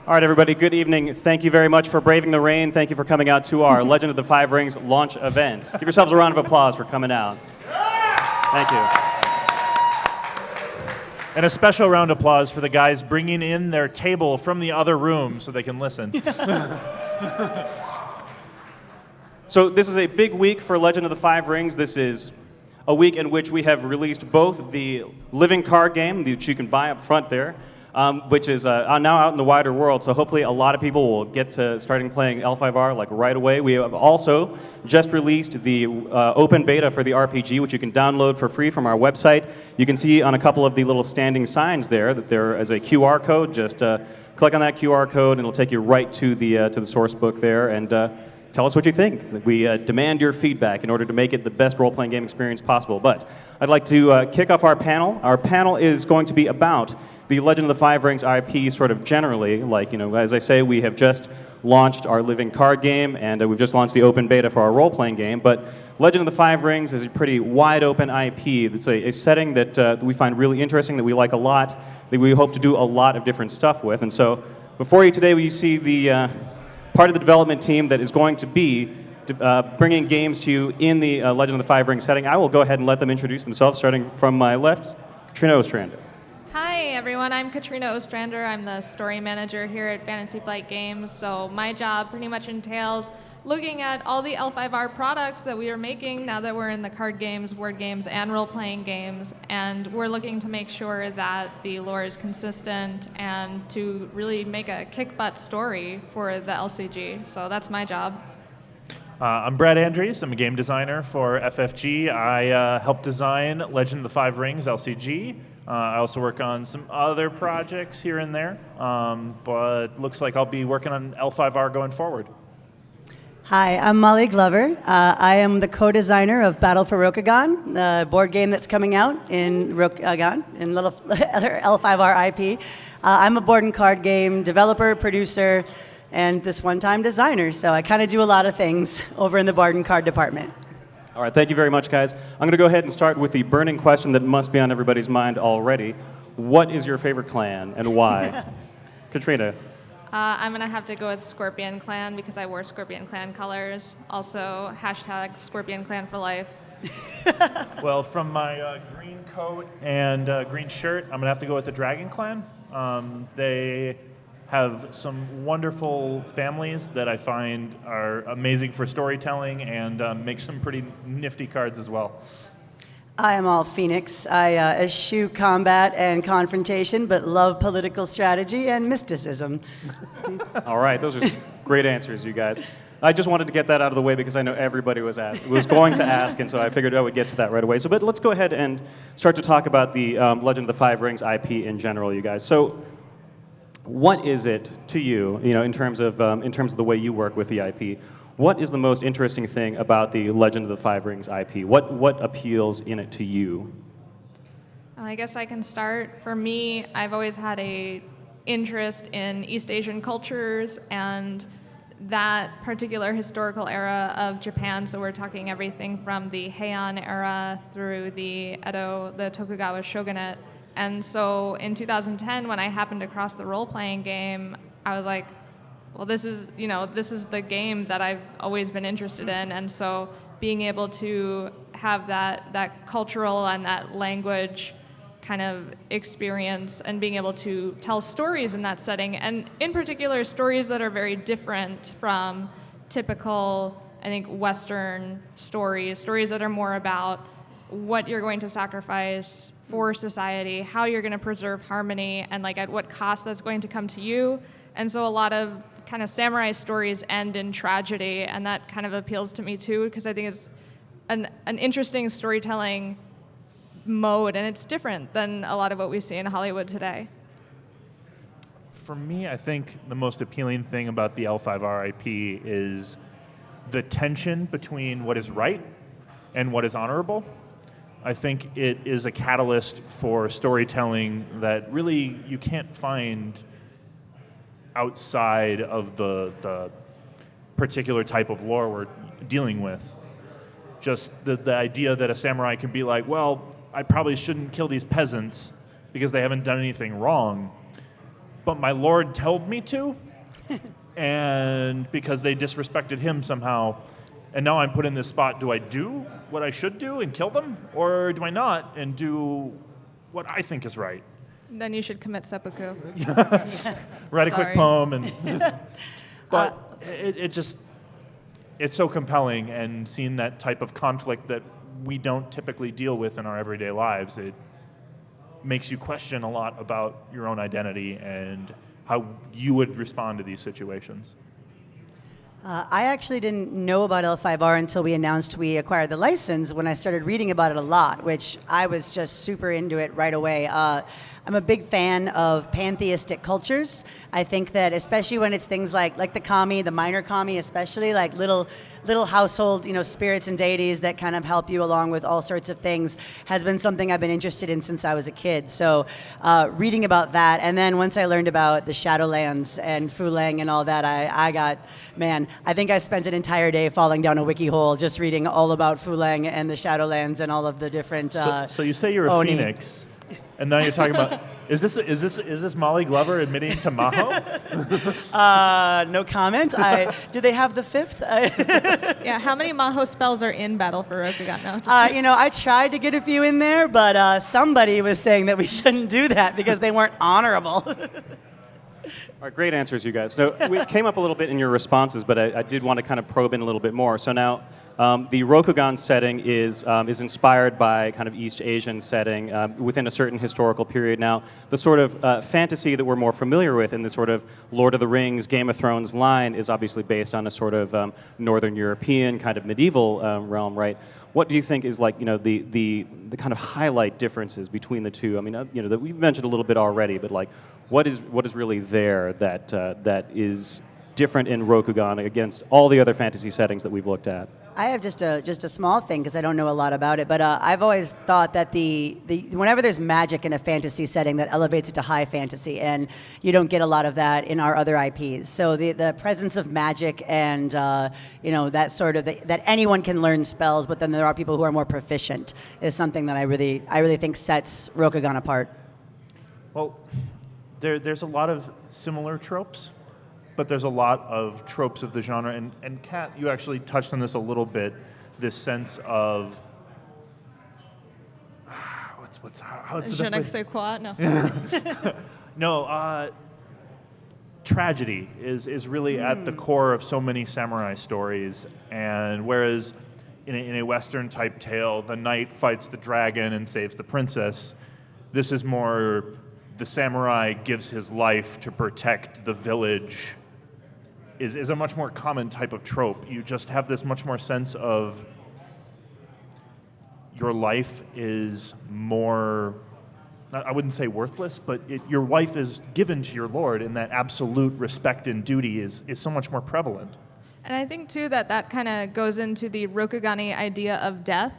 All right, everybody, good evening. Thank you very much for braving the rain. Thank you for coming out to our Legend of the Five Rings launch event. Give yourselves a round of applause for coming out. Thank you. And a special round of applause for the guys bringing in their table from the other room so they can listen. So this is a big week for Legend of the Five Rings. This is a week in which we have released both the living card game, which you can buy up front there, which is now out in the wider world. So hopefully a lot of people will get to starting playing L5R like right away. We have also just released the open beta for the RPG, which you can download for free from our website. You can see on a couple of the little standing signs there that there is a QR code. Just click on that QR code and it'll take you right to the source book there. And tell us what you think. We demand your feedback in order to make it the best role-playing game experience possible. But I'd like to kick off our panel. Our panel is going to be about the Legend of the Five Rings IP sort of generally. Like, as I say, we have just launched our living card game, and we've just launched the open beta for our role-playing game. But Legend of the Five Rings is a pretty wide-open IP. It's a setting that we find really interesting, that we like a lot, that we hope to do a lot of different stuff with. And so before you today, you see the part of the development team that is going to be bringing games to you in the Legend of the Five Rings setting. I will go ahead and let them introduce themselves, starting from my left, Katrina Ostrander. Hi everyone, I'm Katrina Ostrander. I'm the story manager here at Fantasy Flight Games. So my job pretty much entails looking at all the L5R products that we are making now that we're in the card games, word games, and role-playing games. And we're looking to make sure that the lore is consistent and to really make a kick-butt story for the LCG. So that's my job. I'm Brad Andrews. I'm a game designer for FFG. I help design Legend of the Five Rings LCG. I also work on some other projects here and there, but looks like I'll be working on L5R going forward. Hi, I'm Molly Glover. I am the co-designer of Battle for Rokugan, the board game that's coming out in Rokugan, in little other L5R IP. I'm a board and card game developer, producer, and this one-time designer, so I kind of do a lot of things over in the board and card department. All right, thank you very much, guys. I'm going to go ahead and start with the burning question that must be on everybody's mind already. What is your favorite clan and why? Katrina. I'm going to have to go with Scorpion Clan because I wore Scorpion Clan colors. Also, hashtag Scorpion Clan for life. Well, from my green coat and green shirt, I'm going to have to go with the Dragon Clan. They have some wonderful families that I find are amazing for storytelling and make some pretty nifty cards as well. I am all Phoenix. I eschew combat and confrontation, but love political strategy and mysticism. All right, those are great answers, you guys. I just wanted to get that out of the way because I know everybody was going to ask, and so I figured I would get to that right away. So, but let's go ahead and start to talk about the Legend of the Five Rings IP in general, you guys. So, what is it to you, in terms of the way you work with the IP? What is the most interesting thing about the Legend of the Five Rings IP? What appeals in it to you? Well, I guess I can start. For me, I've always had a interest in East Asian cultures and that particular historical era of Japan. So we're talking everything from the Heian era through the Edo, the Tokugawa shogunate. And so in 2010, when I happened across the role-playing game, I was like, well, this is the game that I've always been interested in. And so being able to have that cultural and that language kind of experience and being able to tell stories in that setting, and in particular, stories that are very different from typical, I think, Western stories that are more about what you're going to sacrifice for society, how you're going to preserve harmony, and like at what cost that's going to come to you. And so a lot of kind of samurai stories end in tragedy, and that kind of appeals to me too, because I think it's an interesting storytelling mode, and it's different than a lot of what we see in Hollywood today. For me, I think the most appealing thing about the L5R IP is the tension between what is right and what is honorable. I think it is a catalyst for storytelling that really you can't find outside of the particular type of lore we're dealing with. Just the idea that a samurai can be like, well, I probably shouldn't kill these peasants because they haven't done anything wrong, but my lord told me to, and because they disrespected him somehow, and now I'm put in this spot, do I do what I should do and kill them, or do I not and do what I think is right? Then you should commit seppuku. Write a quick Sorry. poem, and but it's so compelling, and seeing that type of conflict that we don't typically deal with in our everyday lives, it makes you question a lot about your own identity and how you would respond to these situations. I actually didn't know about L5R until we announced we acquired the license when I started reading about it a lot, which I was just super into it right away. I'm a big fan of pantheistic cultures. I think that especially when it's things like the kami, the minor kami especially, like little household, spirits and deities that kind of help you along with all sorts of things, has been something I've been interested in since I was a kid. So reading about that, and then once I learned about the Shadowlands and Fulang and all that, I think I spent an entire day falling down a wiki hole just reading all about Fulang and the Shadowlands and all of the different. So you say you're a Oni. phoenix, and now you're talking about is this Molly Glover admitting to Maho? No comment. Did they have the fifth? Yeah, how many Maho spells are in Battle for Rokugan now? I tried to get a few in there, but somebody was saying that we shouldn't do that because they weren't honorable. All right, great answers, you guys. So we came up a little bit in your responses, but I did want to kind of probe in a little bit more. So now, the Rokugan setting is inspired by kind of East Asian setting within a certain historical period. Now, the sort of fantasy that we're more familiar with in the sort of Lord of the Rings, Game of Thrones line is obviously based on a sort of Northern European kind of medieval realm, right? What do you think is like, the kind of highlight differences between the two? I mean, that we've mentioned a little bit already, but like, what is really there that is different in Rokugan against all the other fantasy settings that we've looked at? I have just a small thing because I don't know a lot about it, but I've always thought that the whenever there's magic in a fantasy setting, that elevates it to high fantasy, and you don't get a lot of that in our other IPs. So the presence of magic and that sort of that anyone can learn spells, but then there are people who are more proficient, is something that I really think sets Rokugan apart. Well, there's a lot of similar tropes, but there's a lot of tropes of the genre. And Kat, you actually touched on this a little bit, this sense of, what's the Je best ne way? sais quoi? No. No, tragedy is really at the core of so many samurai stories. And whereas in a Western type tale, the knight fights the dragon and saves the princess, this is more the samurai gives his life to protect the village, is a much more common type of trope. You just have this much more sense of your life is more, I wouldn't say worthless, but your life is given to your lord, and that absolute respect and duty is so much more prevalent. And I think, too, that kind of goes into the Rokugani idea of death,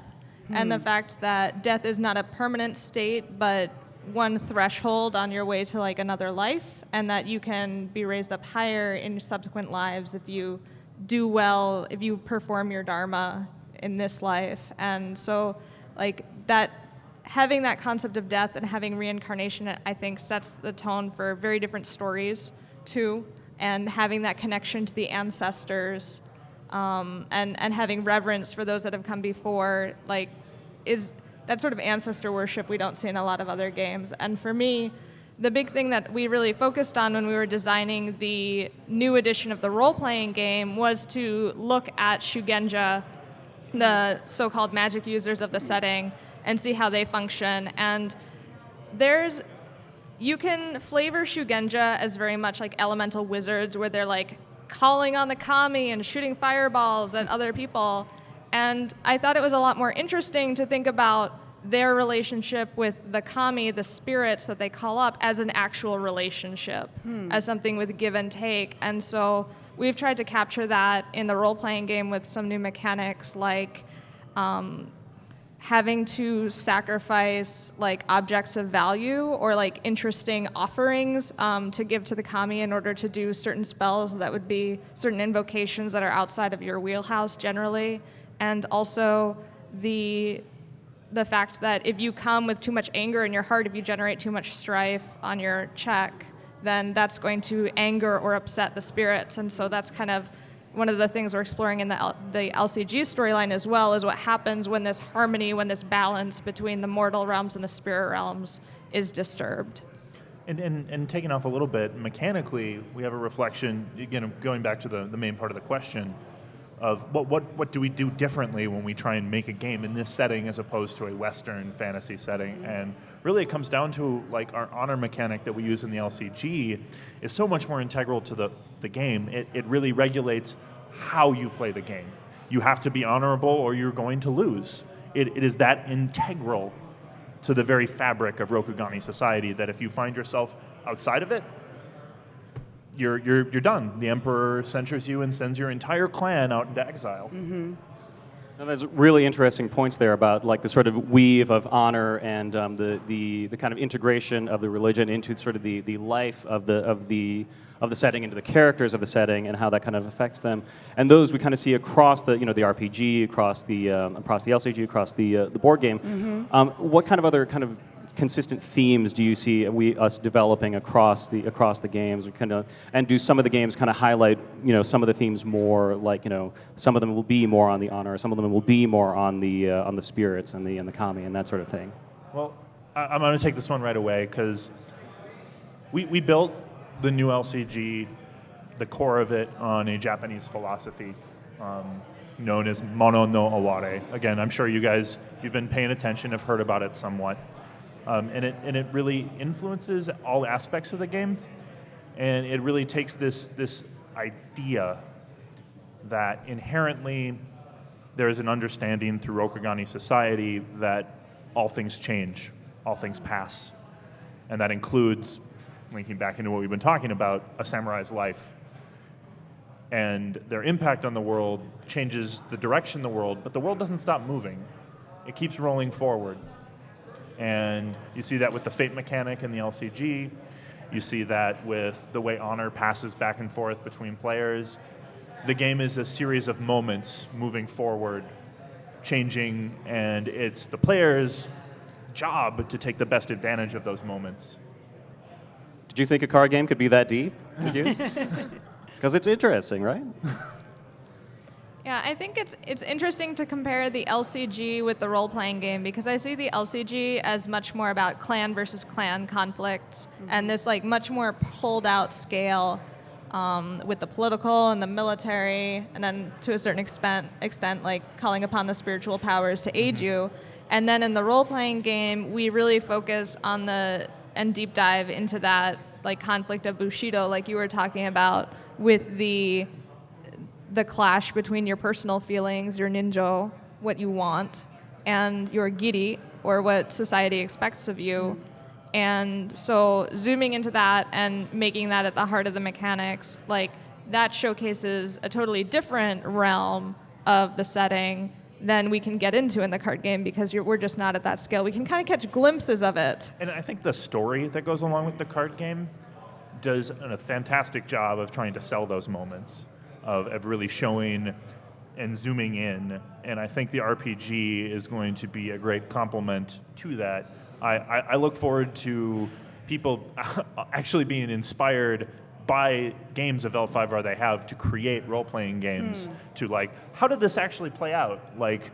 and the fact that death is not a permanent state, but one threshold on your way to like another life, and that you can be raised up higher in subsequent lives if you do well, if you perform your dharma in this life. And so like that, having that concept of death and having reincarnation, I think sets the tone for very different stories too, and having that connection to the ancestors, and having reverence for those that have come before, like, is that sort of ancestor worship we don't see in a lot of other games. And for me, the big thing that we really focused on when we were designing the new edition of the role-playing game was to look at Shugenja, the so-called magic users of the setting, and see how they function. And you can flavor Shugenja as very much like elemental wizards, where they're like calling on the kami and shooting fireballs at other people. And I thought it was a lot more interesting to think about their relationship with the kami, the spirits that they call up, as an actual relationship, as something with give and take. And so we've tried to capture that in the role-playing game with some new mechanics, like having to sacrifice like objects of value or like interesting offerings to give to the kami in order to do certain spells that would be certain invocations that are outside of your wheelhouse generally. And also the fact that if you come with too much anger in your heart, if you generate too much strife on your check, then that's going to anger or upset the spirits. And so that's kind of one of the things we're exploring in the LCG storyline as well, is what happens when this harmony, when this balance between the mortal realms and the spirit realms is disturbed. And taking off a little bit, mechanically, we have a reflection, again, going back to the main part of the question, of what do we do differently when we try and make a game in this setting as opposed to a Western fantasy setting. And really it comes down to like our honor mechanic that we use in the LCG is so much more integral to the game. It really regulates how you play the game. You have to be honorable or you're going to lose. It is that integral to the very fabric of Rokugani society that if you find yourself outside of it, you're done. The Emperor censures you and sends your entire clan out into exile. And there's really interesting points there about like the sort of weave of honor and the kind of integration of the religion into sort of the life of the setting, into the characters of the setting, and how that kind of affects them. And those we kind of see across the the RPG, across the LCG, across the board game. What kind of other kind of consistent themes do you see us developing across the games, or and do some of the games kind of highlight some of the themes more, like some of them will be more on the honor, some of them will be more on the spirits and the kami and that sort of thing? Well, I'm going to take this one right away because we built the new LCG, the core of it, on a Japanese philosophy known as Mono no Aware. Again, I'm sure you guys, if you've been paying attention, have heard about it somewhat. And it really influences all aspects of the game, and it really takes this idea that inherently there is an understanding through Rokugani society that all things change, all things pass, and that includes, linking back into what we've been talking about, a samurai's life. And their impact on the world changes the direction of the world, but the world doesn't stop moving. It keeps rolling forward. And you see that with the fate mechanic in the LCG. You see that with the way honor passes back and forth between players. The game is a series of moments moving forward, changing, and it's the player's job to take the best advantage of those moments. Did you think a card game could be that deep? Did you? Because it's interesting, right? Yeah, I think it's interesting to compare the LCG with the role-playing game, because I see the LCG as much more about clan versus clan conflicts and this like much more pulled out scale with the political and the military, and then to a certain extent like calling upon the spiritual powers to aid you. And then in the role-playing game, we really focus on and deep dive into that like conflict of Bushido, like you were talking about, with the clash between your personal feelings, your ninjo, what you want, and your giri, or what society expects of you. And so zooming into that and making that at the heart of the mechanics, like that showcases a totally different realm of the setting than we can get into in the card game, because we're just not at that scale. We can kind of catch glimpses of it. And I think the story that goes along with the card game does a fantastic job of trying to sell those moments, of really showing and zooming in. And I think the RPG is going to be a great complement to that. I look forward to people actually being inspired by games of L5R they have to create role-playing games, to like, how did this actually play out? Like,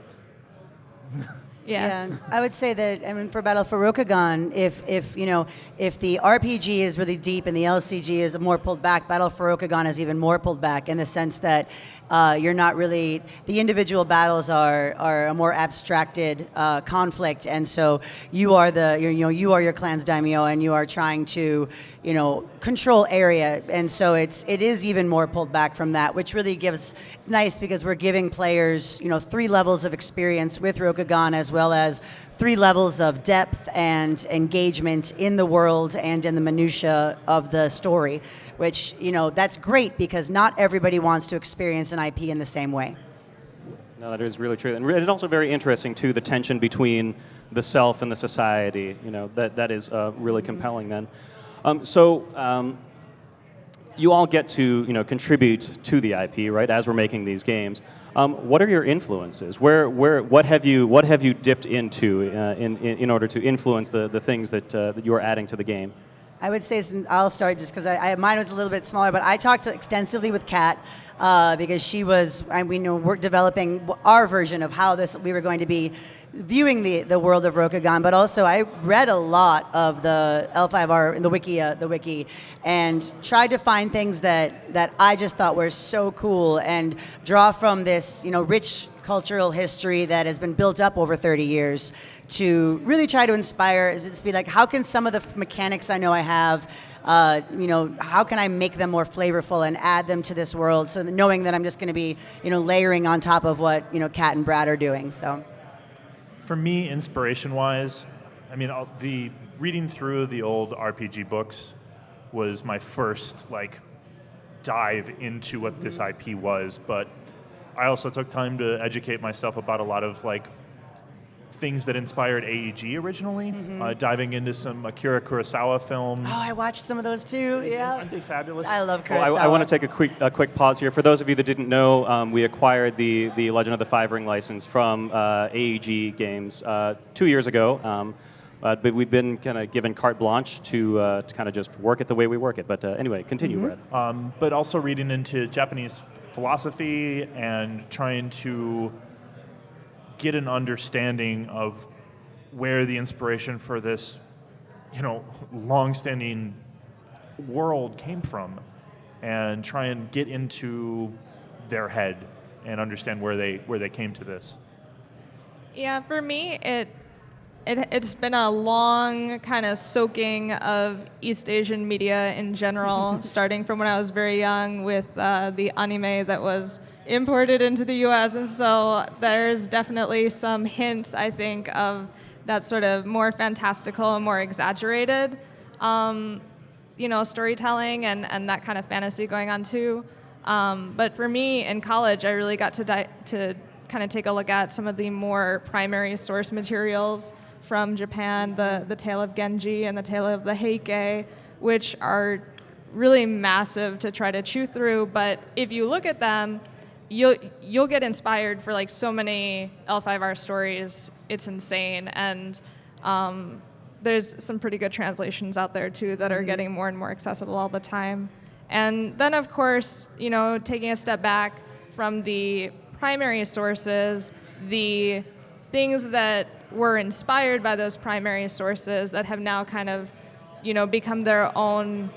Yeah, I would say that, I mean, for Battle for Rokugan, if the RPG is really deep and the LCG is more pulled back, Battle for Rokugan is even more pulled back in the sense that you're not really, the individual battles are a more abstracted conflict, and so you are your clan's daimyo, and you are trying to control area, and so it is even more pulled back from that, which really it's nice because we're giving players 3 levels of experience with Rokugan, as well as 3 levels of depth and engagement in the world and in the minutia of the story, which that's great because not everybody wants to experience an IP in the same way. No, that is really true, and it's also very interesting too, the tension between the self and the society. That is really compelling. Then, you all get to contribute to the IP, right? As we're making these games, what are your influences? What have you dipped into in order to influence the things that you are adding to the game? I would say I'll start just because mine was a little bit smaller, but I talked extensively with Kat because she was, we're developing our version of how we were going to be viewing the world of Rokugan, but also I read a lot of the L5R, the wiki, and tried to find things that I just thought were so cool and draw from this, rich cultural history that has been built up over 30 years to really try to inspire, just be like, how can some of the mechanics I know I have, how can I make them more flavorful and add them to this world, so that knowing that I'm just going to be, layering on top of what, Kat and Brad are doing, so. For me, inspiration-wise, the reading through the old RPG books was my first, dive into what this IP was, but I also took time to educate myself about a lot of things that inspired AEG originally, diving into some Akira Kurosawa films. Oh, I watched some of those too, yeah. Aren't they fabulous? I love Kurosawa. Well, I want to take a quick pause here. For those of you that didn't know, we acquired the Legend of the Five Ring license from AEG Games 2 years ago. But we've been kind of given carte blanche to kind of just work it the way we work it. But anyway, continue, Brad. But also reading into Japanese philosophy and trying to get an understanding of where the inspiration for this, long-standing world came from, and try and get into their head and understand where they came to this. Yeah, for me, it's been a long kind of soaking of East Asian media in general, starting from when I was very young with the anime that was imported into the U.S. And so there's definitely some hints, I think, of that sort of more fantastical and more exaggerated, storytelling and that kind of fantasy going on too. But for me, in college, I really got to kind of take a look at some of the more primary source materials from Japan, the Tale of Genji and the Tale of the Heike, which are really massive to try to chew through. But if you look at them, you'll get inspired for so many L5R stories. It's insane. And there's some pretty good translations out there too that are getting more and more accessible all the time. And then of course, taking a step back from the primary sources, the things that were inspired by those primary sources that have now kind of, become their own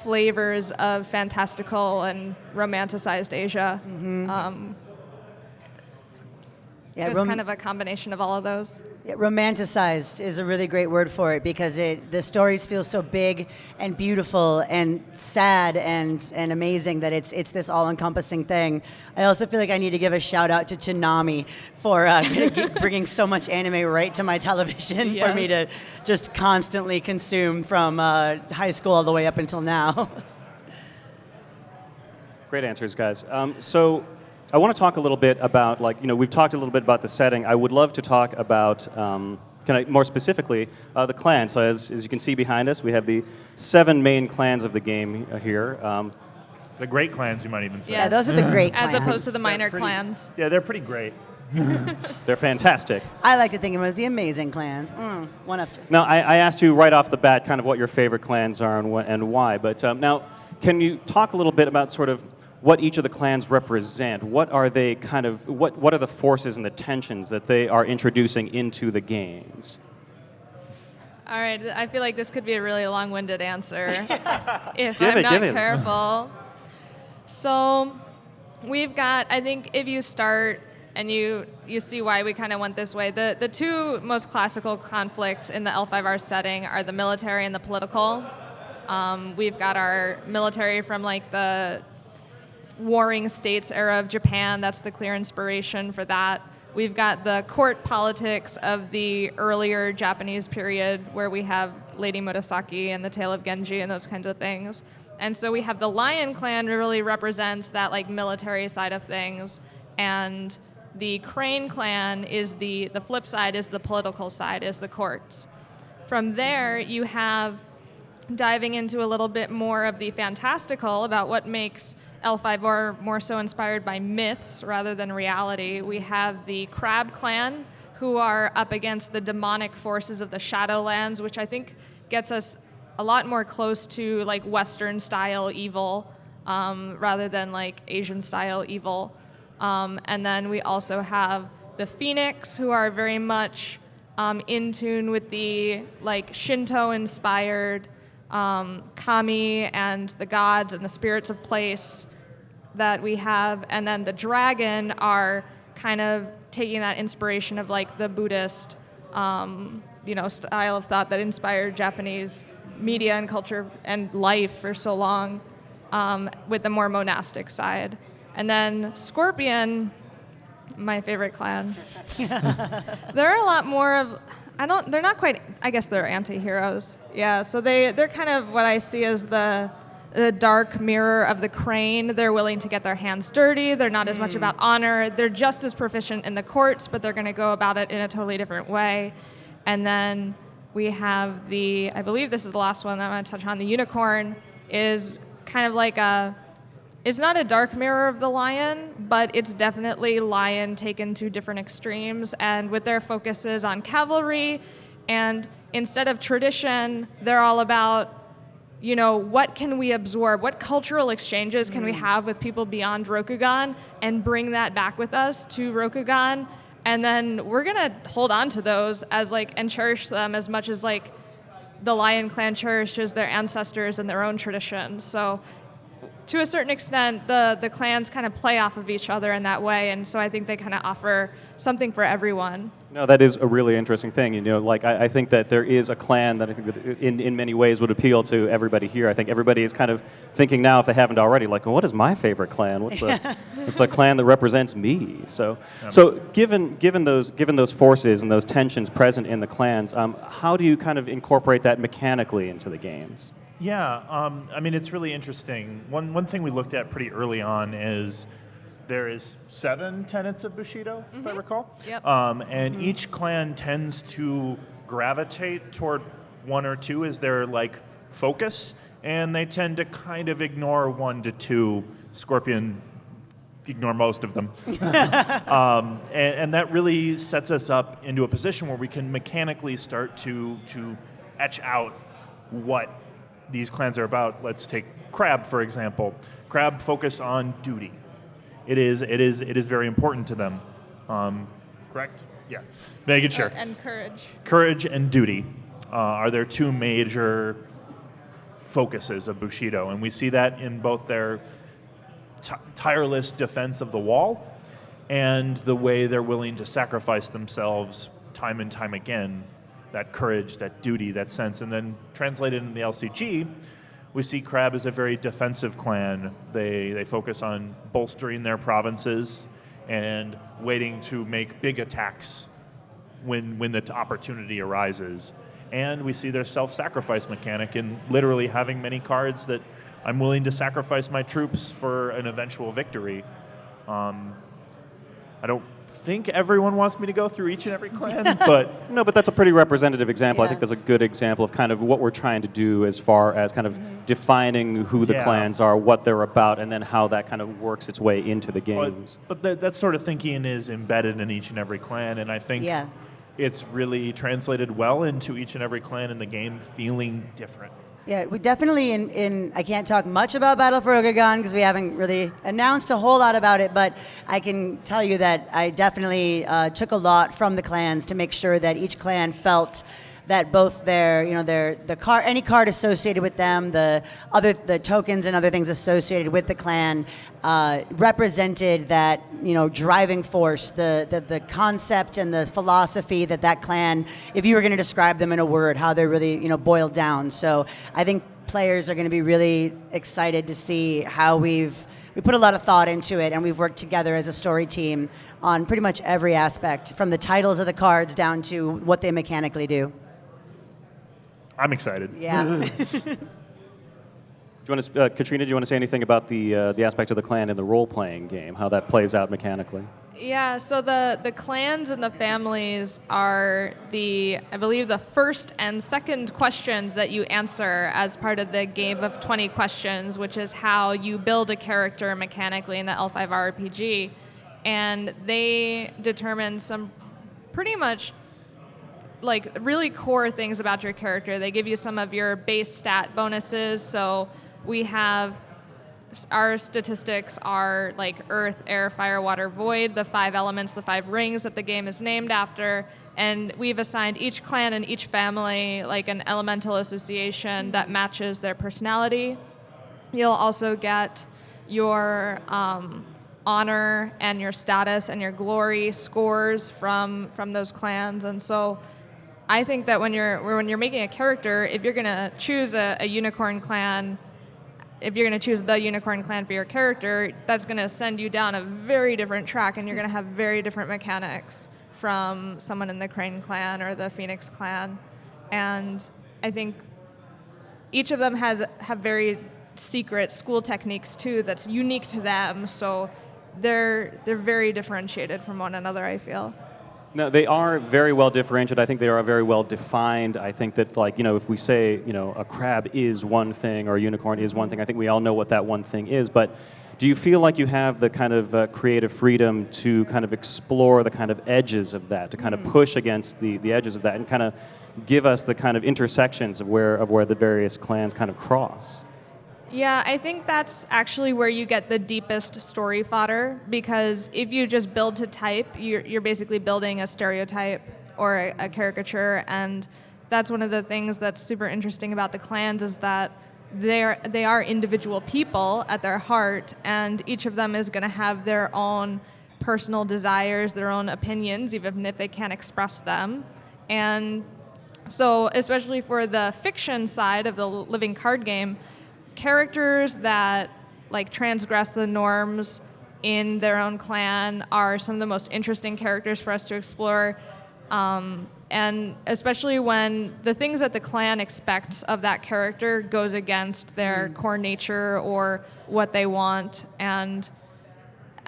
flavors of fantastical and romanticized Asia. It was kind of a combination of all of those. Yeah, romanticized is a really great word for it because the stories feel so big and beautiful and sad and amazing that it's this all-encompassing thing. I also feel like I need to give a shout out to Toonami for bringing so much anime right to my television for me to just constantly consume from high school all the way up until now. Great answers, guys. So I want to talk a little bit about, we've talked a little bit about the setting. I would love to talk about, more specifically, the clans. So as you can see behind us, we have the 7 main clans of the game here. The great clans, you might even say. Yeah, those are the great clans. As opposed to the minor clans. Yeah, they're pretty great. They're fantastic. I like to think of them as the amazing clans. One up to. Now, I asked you right off the bat kind of what your favorite clans are and why, but now, can you talk a little bit about sort of what each of the clans represent? What are they what are the forces and the tensions that they are introducing into the games? All right, I feel like this could be a really long-winded answer if I'm not careful. So we've got, I think if you start and you see why we kind of went this way, the two most classical conflicts in the L5R setting are the military and the political. We've got our military from the warring states era of Japan. That's the clear inspiration for that. We've got the court politics of the earlier Japanese period where we have Lady Murasaki and the Tale of Genji and those kinds of things. And so we have the Lion Clan really represents that military side of things, and the Crane Clan is the flip side, is the political side, is the courts. From there you have diving into a little bit more of the fantastical about what makes L5R more so inspired by myths rather than reality. We have the Crab Clan, who are up against the demonic forces of the Shadowlands, which I think gets us a lot more close to like Western style evil rather than like Asian style evil. And then we also have the Phoenix, who are very much in tune with the like Shinto-inspired kami and the gods and the spirits of place that we have. And then the dragon are kind of taking that inspiration of like the Buddhist, style of thought that inspired Japanese media and culture and life for so long, with the more monastic side. And then Scorpion, my favorite clan. There are a lot more of, they're not quite, I guess they're anti-heroes. Yeah, so they're kind of what I see as the dark mirror of the crane. They're willing to get their hands dirty. They're not as much about honor. They're just as proficient in the courts, but they're going to go about it in a totally different way. And then we have I believe this is the last one that I'm going to touch on. The unicorn is kind of like it's not a dark mirror of the lion, but it's definitely lion taken to different extremes. And with their focuses on cavalry, and instead of tradition, they're all about, what can we absorb? What cultural exchanges can we have with people beyond Rokugan and bring that back with us to Rokugan? And then we're going to hold on to those and cherish them as much as the Lion Clan cherishes their ancestors and their own traditions. So to a certain extent, the clans kind of play off of each other in that way. And so I think they kind of offer something for everyone. No, that is a really interesting thing. I think that there is a clan that I think that in many ways would appeal to everybody here. I think everybody is kind of thinking now, if they haven't already, well, what is my favorite clan? What's the clan that represents me? So given those forces and those tensions present in the clans, how do you kind of incorporate that mechanically into the games? Yeah, it's really interesting. One thing we looked at pretty early on is there is 7 tenets of Bushido, if I recall. Yep. And each clan tends to gravitate toward 1 or 2 as their focus, and they tend to kind of ignore 1 to 2. Scorpion ignore most of them. And that really sets us up into a position where we can mechanically start to etch out what these clans are about. Let's take Crab, for example. Crab focus on duty. It is very important to them. Correct? Yeah. Making sure. And courage. Courage and duty are their 2 major focuses of Bushido, and we see that in both their tireless defense of the wall and the way they're willing to sacrifice themselves time and time again. That courage, that duty, that sense. And then translated in the LCG, we see Crab as a very defensive clan. They focus on bolstering their provinces and waiting to make big attacks when the opportunity arises. And we see their self-sacrifice mechanic in literally having many cards that I'm willing to sacrifice my troops for an eventual victory. I don't think everyone wants me to go through each and every clan, but no, but that's a pretty representative example. Yeah. I think that's a good example of kind of what we're trying to do as far as kind of defining who the clans are, what they're about, and then how that kind of works its way into the games. But that sort of thinking is embedded in each and every clan, and I think it's really translated well into each and every clan in the game feeling different. Yeah, we definitely, I can't talk much about Battle for Rokugan because we haven't really announced a whole lot about it, but I can tell you that I definitely took a lot from the clans to make sure that each clan felt that both any card associated with them, the tokens and other things associated with the clan represented that driving force, the concept and the philosophy that clan, if you were going to describe them in a word, how they're really boiled down. So I think players are going to be really excited to see how we put a lot of thought into it, and we've worked together as a story team on pretty much every aspect, from the titles of the cards down to what they mechanically do. I'm excited. Yeah. Katrina, do you want to say anything about the aspect of the clan in the role-playing game, how that plays out mechanically? Yeah, so the clans and the families are I believe the first and second questions that you answer as part of the game of 20 questions, which is how you build a character mechanically in the L5 RPG. And they determine some pretty much like really core things about your character. They give you some of your base stat bonuses. So we have our statistics are like earth, air, fire, water, void, the 5 elements, the 5 rings that the game is named after. And we've assigned each clan and each family like an elemental association that matches their personality. You'll also get your honor and your status and your glory scores from those clans. And so I think that when you're making a character, if you're going to choose a unicorn clan, if you're going to choose the unicorn clan for your character, that's going to send you down a very different track, and you're going to have very different mechanics from someone in the Crane clan or the Phoenix clan. And I think each of them have very secret school techniques too that's unique to them. So they're very differentiated from one another, I feel. No, they are very well differentiated. I think they are very well defined. I think that, like, if we say, a crab is one thing or a unicorn is one thing, I think we all know what that one thing is. But do you feel like you have the kind of creative freedom to kind of explore the kind of edges of that, to kind of push against the edges of that, and kind of give us the kind of intersections of where the various clans kind of cross? Yeah, I think that's actually where you get the deepest story fodder, because if you just build to type, you're basically building a stereotype or a caricature, and that's one of the things that's super interesting about the clans is that they are individual people at their heart, and each of them is going to have their own personal desires, their own opinions, even if they can't express them. And so especially for the fiction side of the living card game, characters that like transgress the norms in their own clan are some of the most interesting characters for us to explore, and especially when the things that the clan expects of that character goes against their core nature or what they want. And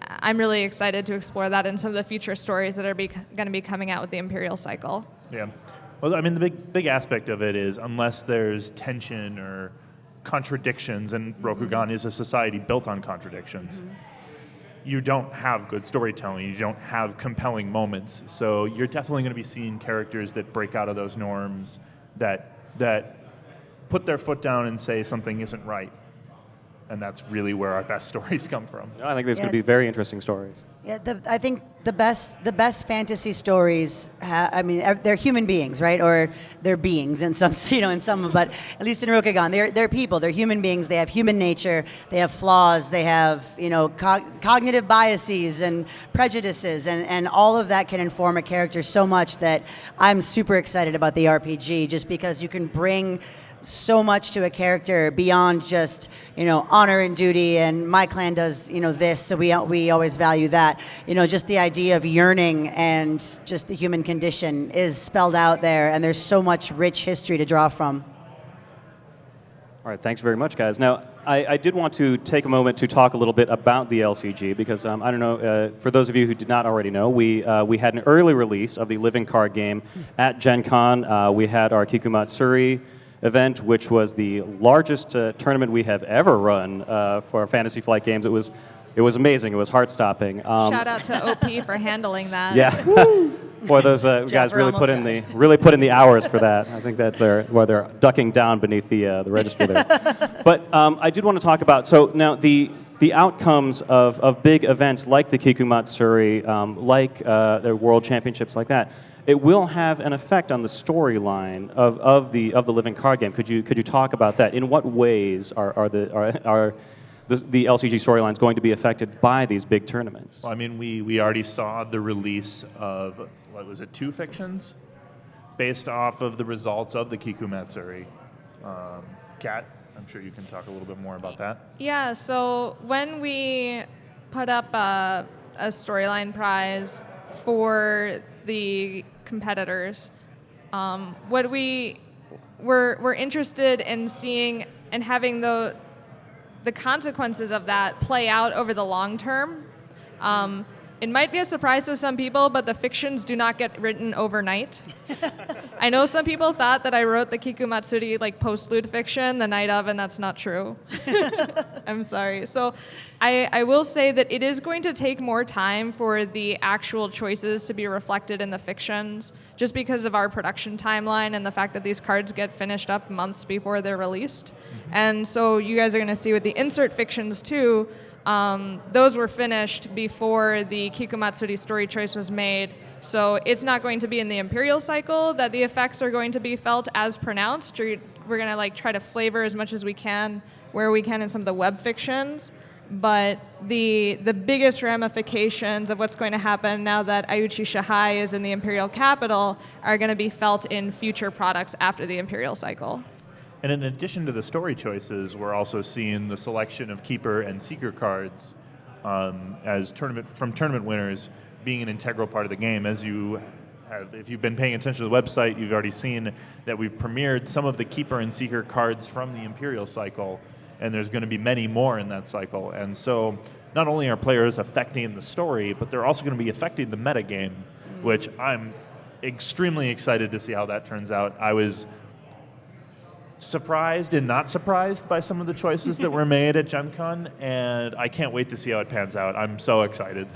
I'm really excited to explore that in some of the future stories that are going to be coming out with the Imperial Cycle. Yeah. Well, I mean, the big aspect of it is unless there's tension or contradictions, and Rokugan is a society built on contradictions, you don't have good storytelling, you don't have compelling moments. So you're definitely going to be seeing characters that break out of those norms, that put their foot down and say something isn't right. And that's really where our best stories come from. I think there's going to be very interesting stories. Yeah, I think the best fantasy stories, they're human beings, right? Or they're beings in some, but at least in Rokugan, they're people. They're human beings. They have human nature. They have flaws. They have, cognitive biases and prejudices, and all of that can inform a character so much that I'm super excited about the RPG, just because you can bring so much to a character beyond just honor and duty, and my clan does this, so we always value that. Just the idea of yearning and just the human condition is spelled out there, and there's so much rich history to draw from. All right, thanks very much, guys. Now, I did want to take a moment to talk a little bit about the LCG, because I don't know, for those of you who did not already know, we had an early release of the living card game at Gen Con. We had our Kikumatsuri event, which was the largest tournament we have ever run for Fantasy Flight games. It was amazing. It was heart-stopping. Shout out to OP for handling that. Yeah, boy, those guys really put in the hours for that. I think that's where they're ducking down beneath the register there. But I did want to talk about, so now the outcomes of big events like the Kikumatsuri, like the World Championships, like that. It will have an effect on the storyline of the living card game. Could you talk about that? In what ways are the LCG storylines going to be affected by these big tournaments? Well, I mean, we already saw the release of, what was it, 2 fictions based off of the results of the Kikumatsuri. Kat, I'm sure you can talk a little bit more about that. Yeah, so when we put up a storyline prize for the competitors, what we're interested in seeing and having the consequences of that play out over the long term. It might be a surprise to some people, but the fictions do not get written overnight. I know some people thought that I wrote the Kikumatsuri like postlude fiction the night of, and that's not true. I'm sorry. So I will say that it is going to take more time for the actual choices to be reflected in the fictions, just because of our production timeline and the fact that these cards get finished up months before they're released. And so you guys are going to see with the insert fictions too, those were finished before the Kikumatsuri story choice was made. So it's not going to be in the Imperial cycle that the effects are going to be felt as pronounced. We're going to like try to flavor as much as we can where we can in some of the web fictions. But the biggest ramifications of what's going to happen now that Ayuchi Shahai is in the Imperial capital are going to be felt in future products after the Imperial cycle. And in addition to the story choices, we're also seeing the selection of Keeper and Seeker cards as tournament winners being an integral part of the game. As you have, if you've been paying attention to the website, you've already seen that we've premiered some of the Keeper and Seeker cards from the Imperial cycle, and there's going to be many more in that cycle. And so not only are players affecting the story, but they're also going to be affecting the metagame, which I'm extremely excited to see how that turns out. I was surprised and not surprised by some of the choices that were made at Gen Con, and I can't wait to see how it pans out. I'm so excited.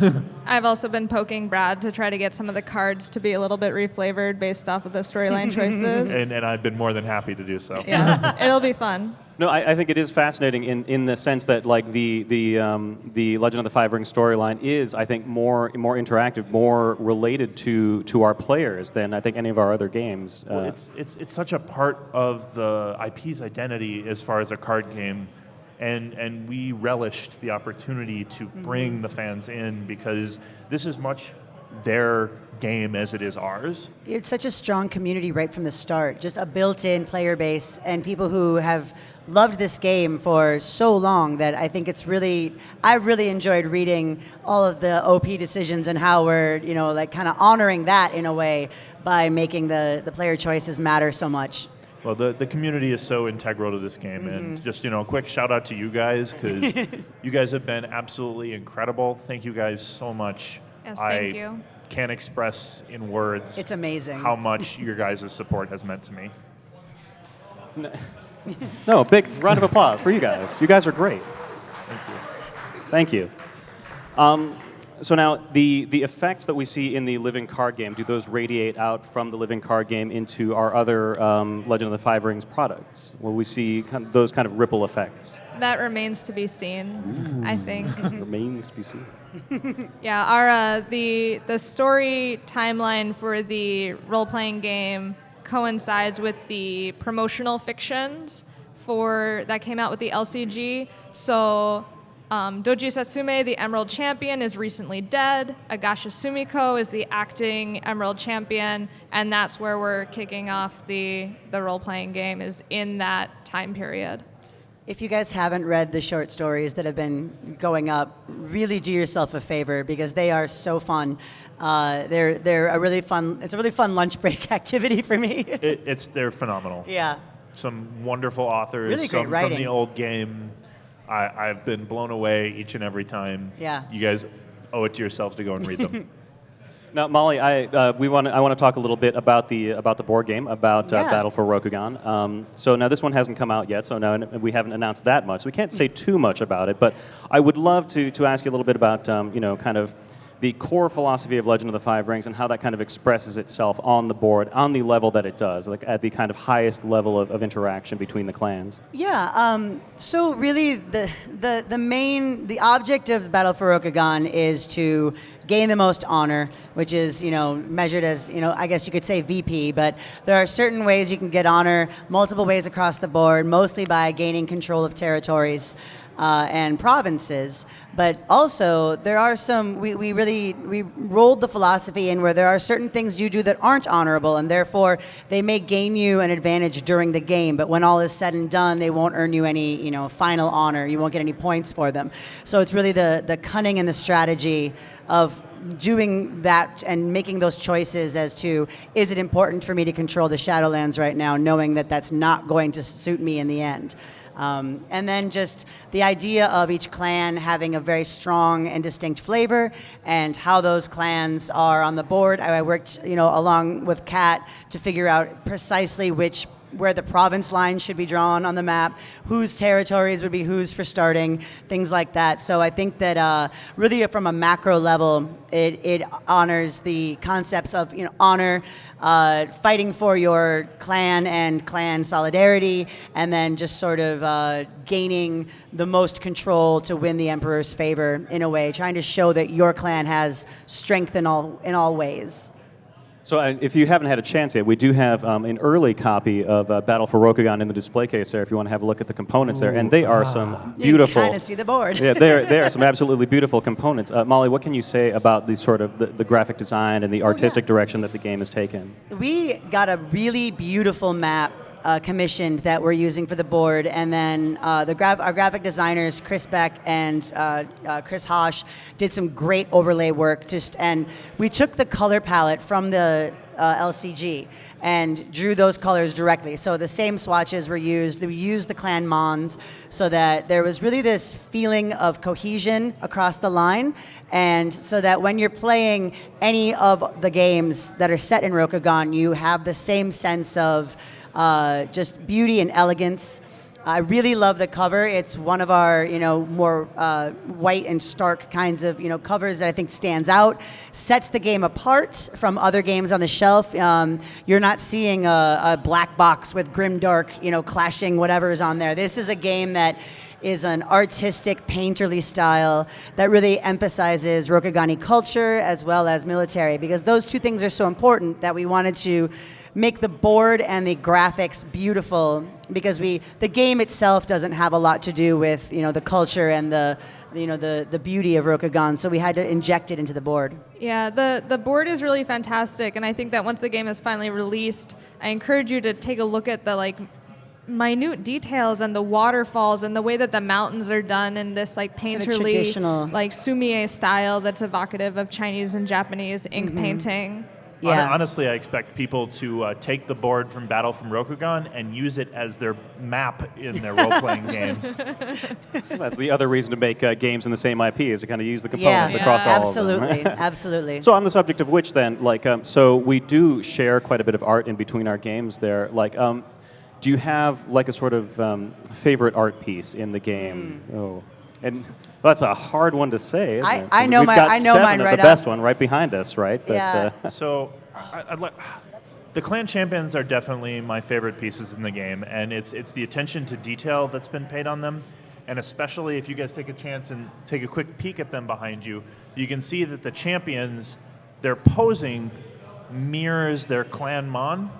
I've also been poking Brad to try to get some of the cards to be a little bit reflavored based off of the storyline choices. and I've been more than happy to do so. Yeah, it'll be fun. No, I think it is fascinating in the sense that like the Legend of the Five Rings storyline is, I think, more interactive, more related to our players than I think any of our other games. Well, it's such a part of the IP's identity as far as a card game, and we relished the opportunity to bring the fans in because this is much their game as it is ours. It's such a strong community right from the start, just a built-in player base and people who have loved this game for so long that I think I've really enjoyed reading all of the OP decisions and how we're, like kind of honoring that in a way by making the player choices matter so much. Well, the community is so integral to this game, and just, a quick shout out to you guys, because you guys have been absolutely incredible. Thank you guys so much. Yes, thank you. Can't express in words. It's amazing how much your guys' support has meant to me. No, big round of applause for you guys. You guys are great. Thank you. So now, the effects that we see in the living card game, do those radiate out from the living card game into our other Legend of the Five Rings products? Will we see those kind of ripple effects? That remains to be seen, I think. Remains to be seen. Yeah, our the story timeline for the role-playing game coincides with the promotional fictions that came out with the LCG. So Doji Satsume, the Emerald Champion, is recently dead. Agasha Sumiko is the acting Emerald Champion, and that's where we're kicking off the role-playing game, is in that time period. If you guys haven't read the short stories that have been going up, really do yourself a favor because they are so fun. They're a really fun. It's a really fun lunch break activity for me. They're phenomenal. Yeah. Some wonderful authors. Really great some writing. From the old game. I've been blown away each and every time. Yeah. You guys owe it to yourselves to go and read them. Now, Molly, I want to talk a little bit about the board game, about Battle for Rokugan. So now this one hasn't come out yet, so now we haven't announced that much. So we can't say too much about it, but I would love to ask you a little bit about kind of the core philosophy of Legend of the Five Rings and how that kind of expresses itself on the board, on the level that it does, like at the kind of highest level of interaction between the clans. Yeah. So really, the object of Battle for Rokugan is to gain the most honor, which is measured as I guess you could say VP, but there are certain ways you can get honor, multiple ways across the board, mostly by gaining control of territories and provinces. But also there are some we rolled the philosophy in where there are certain things you do that aren't honorable, and therefore they may gain you an advantage during the game, but when all is said and done, they won't earn you any final honor. You won't get any points for them. So it's really the cunning and the strategy of doing that and making those choices as to, is it important for me to control the Shadowlands right now, knowing that that's not going to suit me in the end. And then just the idea of each clan having a very strong and distinct flavor, and how those clans are on the board. I worked, along with Kat to figure out precisely where the province line should be drawn on the map, whose territories would be whose for starting, things like that. So I think that really from a macro level, it honors the concepts of honor, fighting for your clan and clan solidarity, and then just sort of gaining the most control to win the Emperor's favor in a way, trying to show that your clan has strength in all ways. So if you haven't had a chance yet, we do have an early copy of Battle for Rokugan in the display case there if you want to have a look at the components there. And they are some beautiful... You can kind of see the board. Yeah, they are some absolutely beautiful components. Molly, what can you say about the sort of the graphic design and the artistic direction that the game has taken? We got a really beautiful map commissioned that we're using for the board, and then our graphic designers Chris Beck and Chris Hosh did some great overlay work. And we took the color palette from the LCG and drew those colors directly. So the same swatches were used. We used the clan Mons so that there was really this feeling of cohesion across the line, and so that when you're playing any of the games that are set in Rokugan, you have the same sense of just beauty and elegance. I really love the cover. It's one of our, more white and stark kinds of, covers that I think stands out, sets the game apart from other games on the shelf. You're not seeing a black box with grimdark, clashing whatever's on there. This is a game that is an artistic, painterly style that really emphasizes Rokugani culture as well as military, because those two things are so important that we wanted to make the board and the graphics beautiful, because the game itself doesn't have a lot to do with the culture and the beauty of Rokugan, so we had to inject it into the board. Yeah, the board is really fantastic, and I think that once the game is finally released, I encourage you to take a look at the minute details and the waterfalls and the way that the mountains are done in this painterly traditional sumie style that's evocative of Chinese and Japanese ink painting. Yeah. Honestly, I expect people to take the board from Battle from Rokugan and use it as their map in their role-playing games. Well, that's the other reason to make games in the same IP, is to kind of use the components across all of them. Absolutely, absolutely. So on the subject of which then, so we do share quite a bit of art in between our games there. Do you have a sort of favorite art piece in the game? Oh, and that's a hard one to say, isn't it? I know We've got mine seven right of the best one right behind us, right? But, Yeah. So, the clan champions are definitely my favorite pieces in the game, and it's the attention to detail that's been paid on them, and especially if you guys take a chance and take a quick peek at them behind you, you can see that the champions, their posing mirrors their clan mon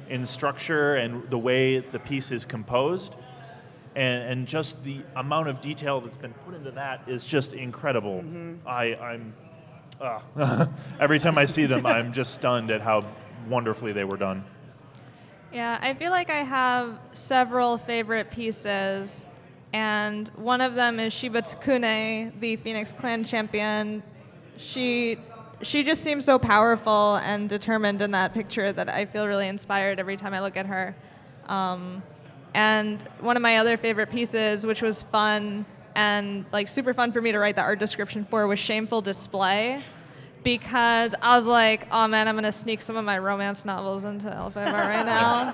in structure and the way the piece is composed. And just the amount of detail that's been put into that is just incredible. I'm every time I see them, I'm just stunned at how wonderfully they were done. Yeah, I feel like I have several favorite pieces, and one of them is Shiba Tsukune, the Phoenix Clan champion. She just seems so powerful and determined in that picture that I feel really inspired every time I look at her. And one of my other favorite pieces, which was fun and super fun for me to write the art description for, was Shameful Display, because I was like, oh man, I'm gonna sneak some of my romance novels into L5R right now.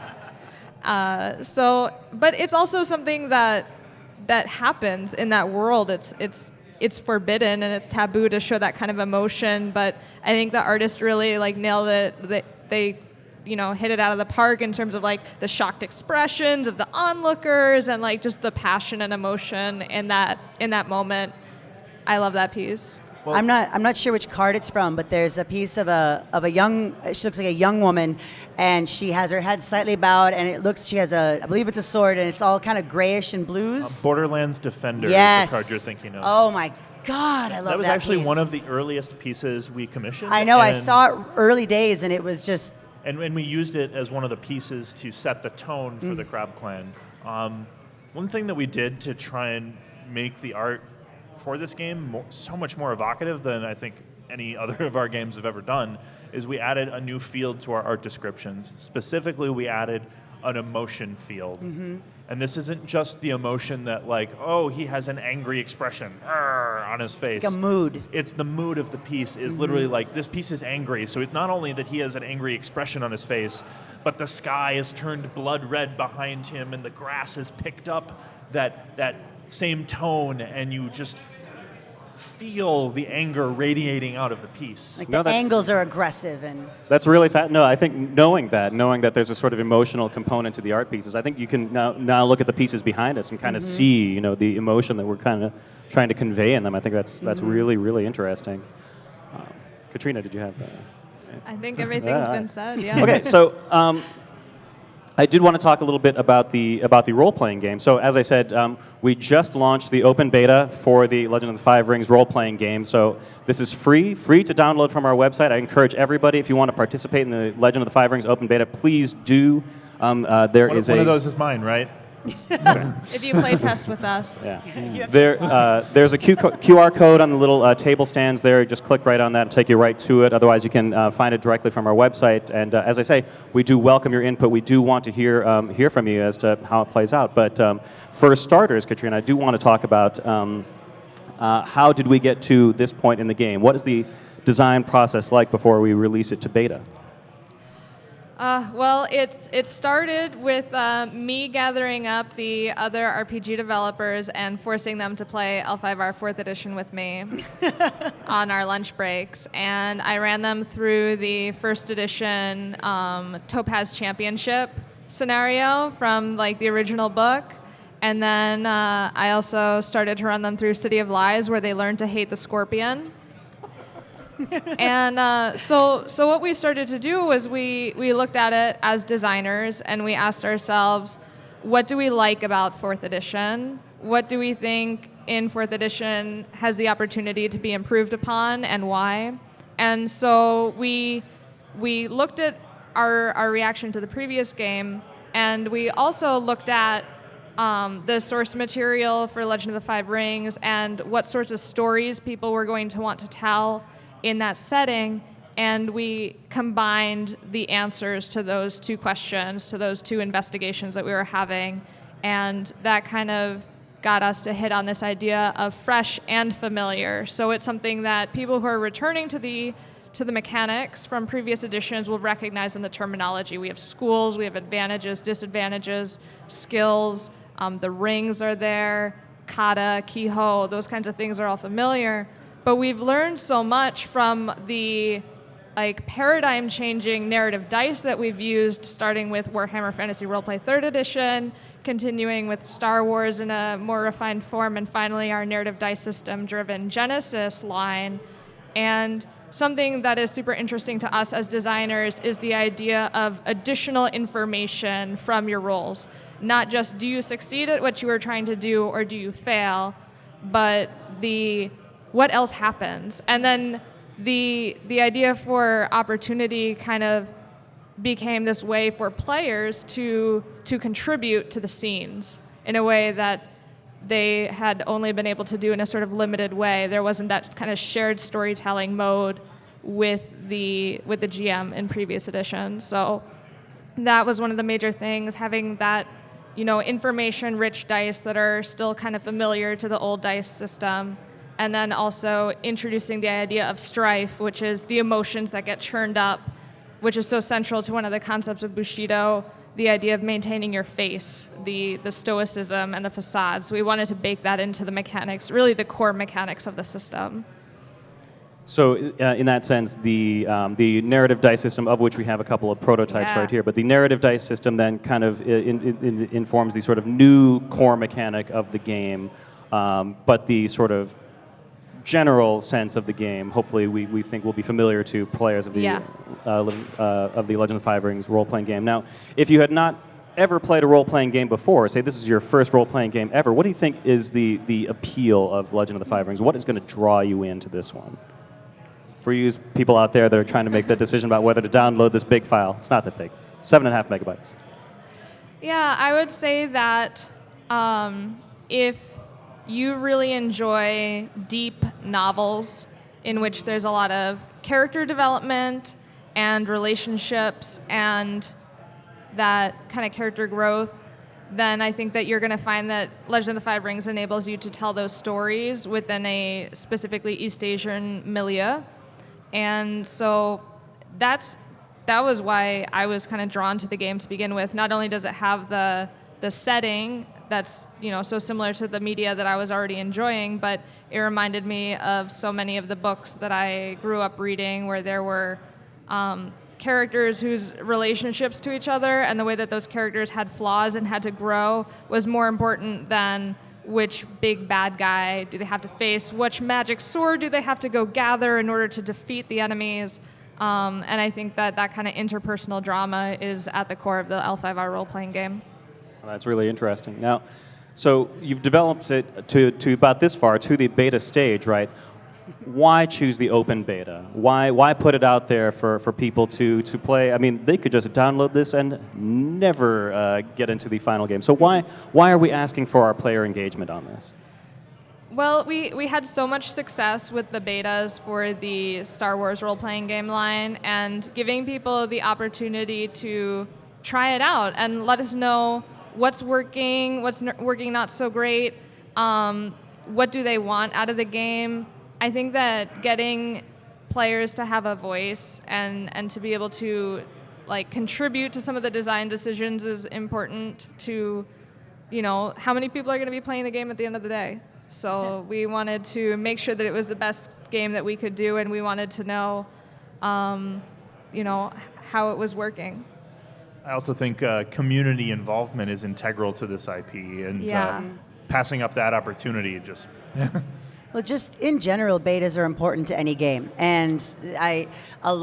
But it's also something that happens in that world. It's forbidden and it's taboo to show that kind of emotion, but I think the artist really nailed it. They hit it out of the park in terms of the shocked expressions of the onlookers and just the passion and emotion in that moment. I love that piece. Well, I'm not sure which card it's from, but there's a piece of a young. She looks like a young woman, and she has her head slightly bowed, and she has I believe it's a sword, and it's all kind of grayish and blues. Borderlands Defender Yes. is the card you're thinking of. Oh my God, I love that. That was actually piece. one of the earliest pieces we commissioned. I know. I saw it early days, and it was just. And we used it as one of the pieces to set the tone for the Crab Clan. One thing that we did to try and make the art for this game so much more evocative than I think any other of our games have ever done, is we added a new field to our art descriptions. Specifically, we added an emotion field. And this isn't just the emotion that like, oh, he has an angry expression on his face. Like a mood. It's the mood of the piece is literally like, this piece is angry. So it's not only that he has an angry expression on his face, but the sky is turned blood red behind him and the grass has picked up that same tone, and you just feel the anger radiating out of the piece. Like No, the that's- angles are aggressive and That's really No, I think knowing that there's a sort of emotional component to the art pieces, I think you can now look at the pieces behind us and kind of see, the emotion that we're kind of trying to convey in them. I think that's really, really interesting. Katrina, did you have that? I think everything's been said. Yeah. Okay, so I did want to talk a little bit about the role-playing game. So as I said, we just launched the open beta for the Legend of the Five Rings role-playing game. So this is free to download from our website. I encourage everybody, if you want to participate in the Legend of the Five Rings open beta, please do. One of those is mine, right? If you play test with us. Yeah. There's a QR code on the little table stands there. Just click right on that and take you right to it. Otherwise, you can find it directly from our website. And as I say, we do welcome your input. We do want to hear from you as to how it plays out. But for starters, Katrina, I do want to talk about how did we get to this point in the game? What is the design process like before we release it to beta? Well, it started with me gathering up the other RPG developers and forcing them to play L5R 4th edition with me on our lunch breaks. And I ran them through the first edition Topaz Championship scenario from like the original book. And then I also started to run them through City of Lies, where they learned to hate the scorpion. And so what we started to do was we looked at it as designers, and we asked ourselves, what do we like about 4th edition? What do we think in 4th edition has the opportunity to be improved upon, and why? And so we looked at our reaction to the previous game, and we also looked at the source material for Legend of the Five Rings and what sorts of stories people were going to want to tell in that setting, and we combined the answers to those two questions, to those two investigations that we were having, and that kind of got us to hit on this idea of fresh and familiar. So it's something that people who are returning to the mechanics from previous editions will recognize in the terminology. We have schools, we have advantages, disadvantages, skills, the rings are there, kata, kiho, those kinds of things are all familiar. But we've learned so much from the paradigm-changing narrative dice that we've used, starting with Warhammer Fantasy Roleplay 3rd Edition, continuing with Star Wars in a more refined form, and finally our narrative dice system-driven Genesis line. And something that is super interesting to us as designers is the idea of additional information from your rolls. Not just do you succeed at what you were trying to do or do you fail, but what else happens? And then the idea for opportunity kind of became this way for players to contribute to the scenes in a way that they had only been able to do in a sort of limited way. There wasn't that kind of shared storytelling mode with the GM in previous editions. So that was one of the major things, having that information-rich dice that are still kind of familiar to the old dice system. And then also introducing the idea of strife, which is the emotions that get churned up, which is so central to one of the concepts of Bushido, the idea of maintaining your face, the stoicism and the facade. So we wanted to bake that into the mechanics, really the core mechanics of the system. So in that sense, the narrative dice system, of which we have a couple of prototypes right here, but the narrative dice system then kind of informs the sort of new core mechanic of the game, but the sort of general sense of the game, hopefully we think will be familiar to players of the Legend of the Five Rings role-playing game. Now, if you had not ever played a role-playing game before, say this is your first role-playing game ever, what do you think is the appeal of Legend of the Five Rings? What is going to draw you into this one? For you people out there that are trying to make that decision about whether to download this big file, it's not that big, 7.5 megabytes. Yeah, I would say that if you really enjoy deep novels in which there's a lot of character development and relationships and that kind of character growth, then I think that you're going to find that Legend of the Five Rings enables you to tell those stories within a specifically East Asian milieu. And so that was why I was kind of drawn to the game to begin with. Not only does it have the setting that's so similar to the media that I was already enjoying, but it reminded me of so many of the books that I grew up reading, where there were characters whose relationships to each other and the way that those characters had flaws and had to grow was more important than which big bad guy do they have to face, which magic sword do they have to go gather in order to defeat the enemies. And I think that kind of interpersonal drama is at the core of the L5R role-playing game. Well, that's really interesting. Now, so you've developed it to about this far, to the beta stage, right? Why choose the open beta? Why put it out there for people to play? I mean, they could just download this and never get into the final game. So why are we asking for our player engagement on this? Well, we had so much success with the betas for the Star Wars role-playing game line, and giving people the opportunity to try it out and let us know what's working, what's working not so great, what do they want out of the game. I think that getting players to have a voice and to be able to contribute to some of the design decisions is important to, how many people are going to be playing the game at the end of the day. So we wanted to make sure that it was the best game that we could do, and we wanted to know, how it was working. I also think community involvement is integral to this IP, and passing up that opportunity just... Well, just in general, betas are important to any game, and I don't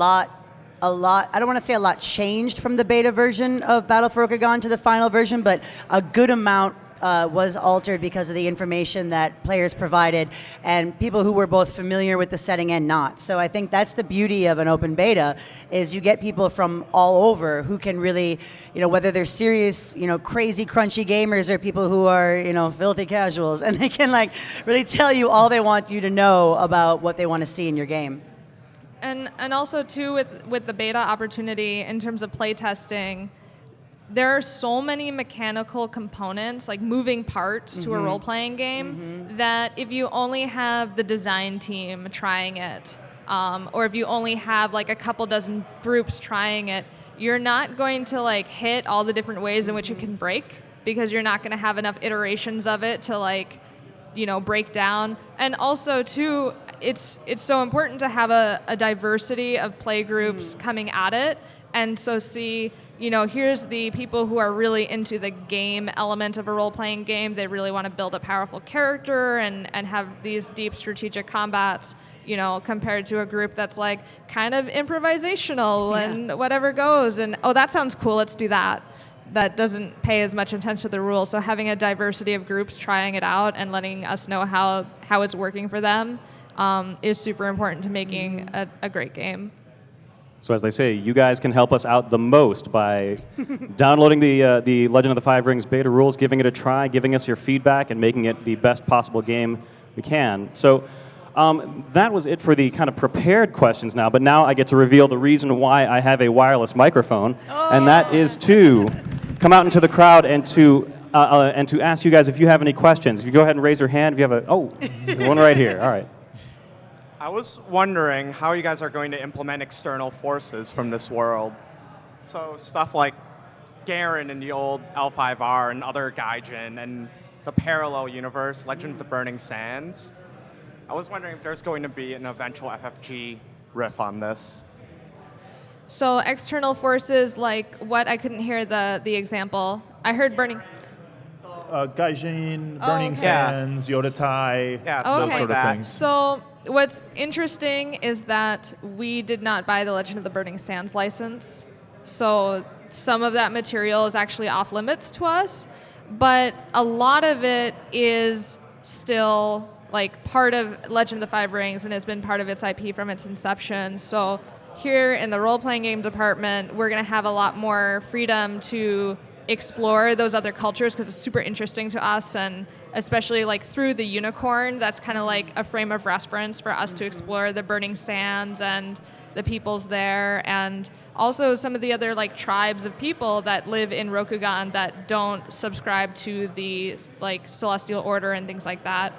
want to say a lot changed from the beta version of Battle for Rokugan to the final version, but a good amount was altered because of the information that players provided and people who were both familiar with the setting and not. So I think that's the beauty of an open beta, is you get people from all over who can really, whether they're serious, crazy crunchy gamers or people who are, filthy casuals, and they can really tell you all they want you to know about what they want to see in your game. And also too with the beta opportunity in terms of playtesting, there are so many mechanical components, like moving parts to a role-playing game, that if you only have the design team trying it, or if you only have a couple dozen groups trying it, you're not going to hit all the different ways in which it can break, because you're not going to have enough iterations of it to break down. And also too, it's so important to have a diversity of play groups coming at it, and so see, here's the people who are really into the game element of a role-playing game. They really want to build a powerful character and have these deep strategic combats, compared to a group that's kind of improvisational and whatever goes. And, oh, that sounds cool, let's do that. That doesn't pay as much attention to the rules. So having a diversity of groups trying it out and letting us know how it's working for them is super important to making a great game. So as they say, you guys can help us out the most by downloading the Legend of the Five Rings beta rules, giving it a try, giving us your feedback, and making it the best possible game we can. So that was it for the kind of prepared questions now, but now I get to reveal the reason why I have a wireless microphone, and that is to come out into the crowd and to ask you guys if you have any questions. If you go ahead and raise your hand, if you have one right here. All right. I was wondering how you guys are going to implement external forces from this world. So stuff like Garen in the old L5R and other Gaijin and the parallel universe, Legend of the Burning Sands. I was wondering if there's going to be an eventual FFG riff on this. So external forces, like what? I couldn't hear the example. I heard burning. Gaijin, Burning Sands, Yodatai, those sort of things. So what's interesting is that we did not buy the Legend of the Burning Sands license. So some of that material is actually off limits to us, but a lot of it is still part of Legend of the Five Rings and has been part of its IP from its inception. So here in the role-playing game department, we're going to have a lot more freedom to explore those other cultures because it's super interesting to us, and especially like through the unicorn, that's kind of like a frame of reference for us to explore the Burning Sands and the peoples there, and also some of the other like tribes of people that live in Rokugan that don't subscribe to the like Celestial Order and things like that.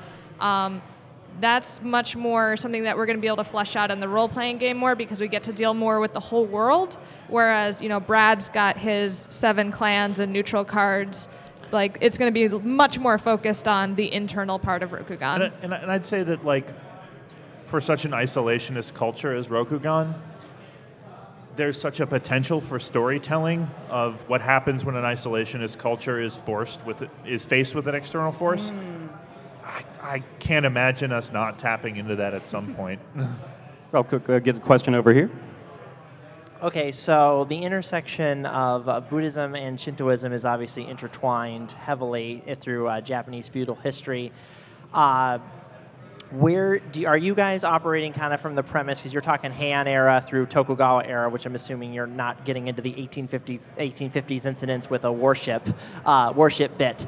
That's much more something that we're going to be able to flesh out in the role-playing game more, because we get to deal more with the whole world, whereas, Brad's got his 7 clans and neutral cards. Like, it's going to be much more focused on the internal part of Rokugan. And I'd say that, like, for such an isolationist culture as Rokugan, there's such a potential for storytelling of what happens when an isolationist culture is faced with an external force. I can't imagine us not tapping into that at some point. I'll get a question over here. Okay, so the intersection of Buddhism and Shintoism is obviously intertwined heavily through Japanese feudal history. Are you guys operating kind of from the premise, because you're talking Heian era through Tokugawa era, which I'm assuming you're not getting into the 1850s incidents with a warship bit.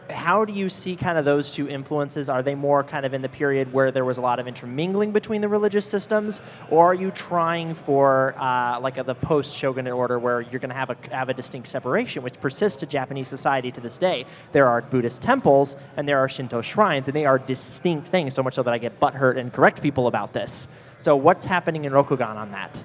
How do you see kind of those two influences? Are they more kind of in the period where there was a lot of intermingling between the religious systems, or are you trying for the post-shogunate order where you're going to have a distinct separation, which persists to Japanese society to this day? There are Buddhist temples and there are Shinto shrines, and they are distinct things, so much so that I get butthurt and correct people about this. So what's happening in Rokugan on that?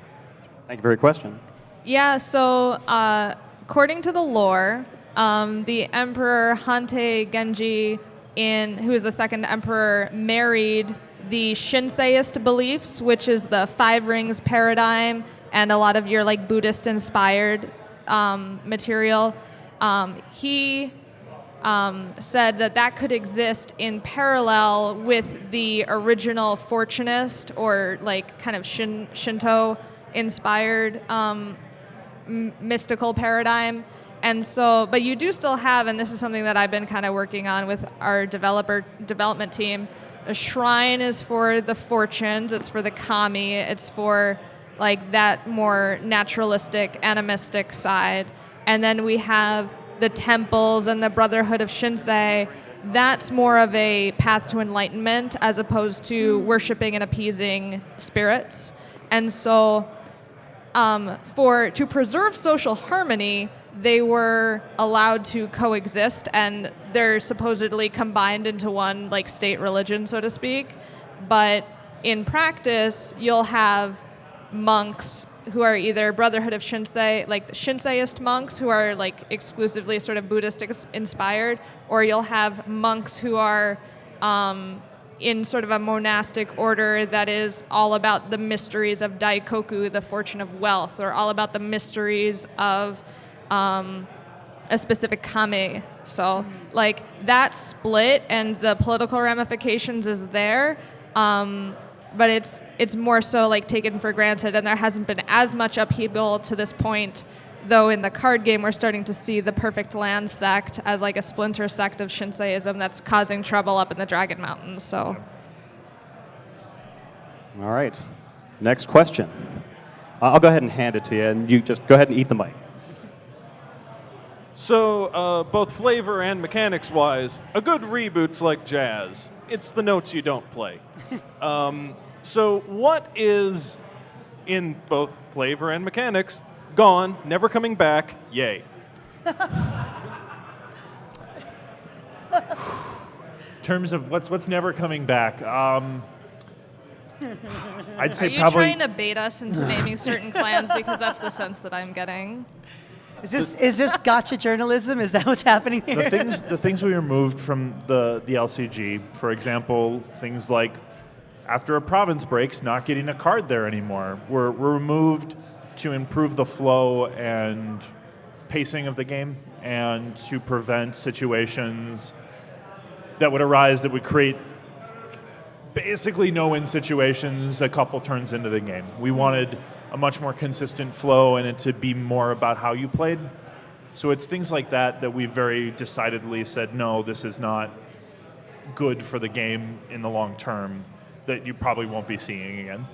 Thank you for your question. Yeah, so according to the lore, the Emperor Hante Genji, who is the second emperor, married the Shinseist beliefs, which is the 5 rings paradigm and a lot of your like Buddhist-inspired material. He said that could exist in parallel with the original Fortunist or like kind of Shinto-inspired mystical paradigm. And so, but you do still have, and this is something that I've been kind of working on with our development team, a shrine is for the fortunes, it's for the kami, it's for like that more naturalistic, animistic side. And then we have the temples and the Brotherhood of Shinsei. That's more of a path to enlightenment as opposed to worshiping and appeasing spirits. And so to preserve social harmony, they were allowed to coexist, and they're supposedly combined into one like state religion, so to speak. But in practice, you'll have monks who are either Brotherhood of Shinsei, like the Shinseist monks who are like exclusively sort of Buddhist inspired, or you'll have monks who are in sort of a monastic order that is all about the mysteries of Daikoku, the fortune of wealth, or all about the mysteries of a specific kame. So like that split and the political ramifications is there, but it's more so like taken for granted, and there hasn't been as much upheaval to this point, though in the card game we're starting to see the Perfect Land sect as like a splinter sect of Shinseism that's causing trouble up in the Dragon Mountains. So All right. Next question. I'll go ahead and hand it to you, and you just go ahead and eat the mic. So, both flavor and mechanics-wise, a good reboot's like jazz. It's the notes you don't play. So what is, in both flavor and mechanics, gone, never coming back, yay? In terms of what's never coming back, I'd say are you probably. trying to bait us into naming certain clans, because that's the sense that I'm getting? Is this gotcha journalism? Is that what's happening here? The things we removed from the LCG, for example, things like after a province breaks, not getting a card there anymore, were removed to improve the flow and pacing of the game and to prevent situations that would arise that would create basically no-win situations a couple turns into the game. We wanted a much more consistent flow and it to be more about how you played. So it's things like that we very decidedly said, no, this is not good for the game in the long term, that you probably won't be seeing again.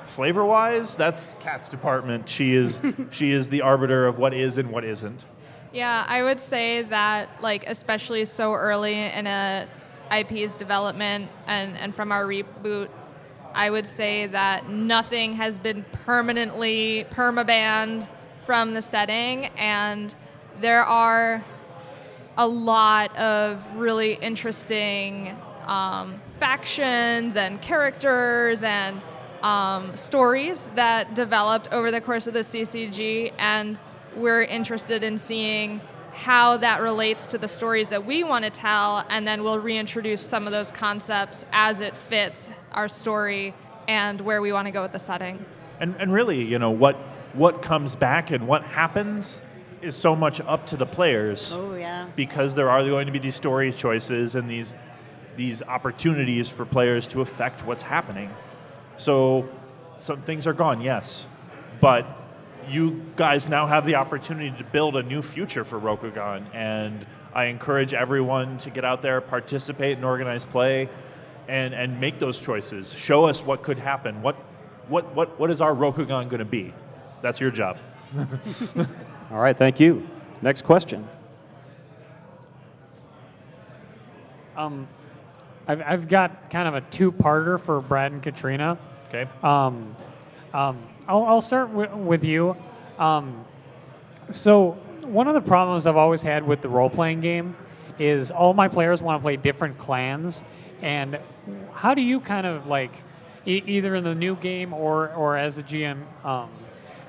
Flavor-wise, that's Kat's department. She is she is the arbiter of what is and what isn't. Yeah, I would say that, like, especially so early in a IP's development and from our reboot, I would say that nothing has been permanently permabanned from the setting, and there are a lot of really interesting factions and characters and stories that developed over the course of the CCG, and we're interested in seeing how that relates to the stories that we want to tell, and then we'll reintroduce some of those concepts as it fits our story and where we want to go with the setting. And really, you know, what comes back and what happens is so much up to the players. Oh, yeah. Because there are going to be these story choices and these opportunities for players to affect what's happening. So some things are gone, yes, but you guys now have the opportunity to build a new future for Rokugan, and I encourage everyone to get out there, participate in organized play, and make those choices. Show us what could happen. What is our Rokugan going to be? That's your job. All right, thank you. Next question. I've got kind of a two-parter for Brad and Katrina. Okay. I'll start with you. So one of the problems I've always had with the role-playing game is all my players want to play different clans, and how do you kind of like, either in the new game or as a GM,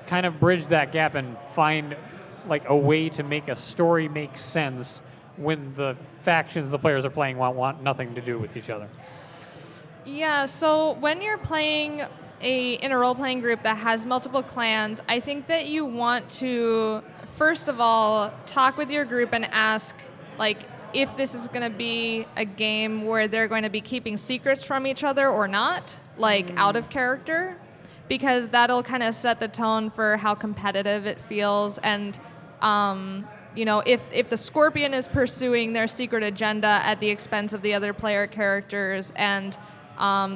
kind of bridge that gap and find like a way to make a story make sense when the factions the players are playing want nothing to do with each other? Yeah, so when you're playing in a role-playing group that has multiple clans, I think that you want to, first of all, talk with your group and ask, like, if this is going to be a game where they're going to be keeping secrets from each other or not, like out of character, because that'll kind of set the tone for how competitive it feels. And you know, if the Scorpion is pursuing their secret agenda at the expense of the other player characters, and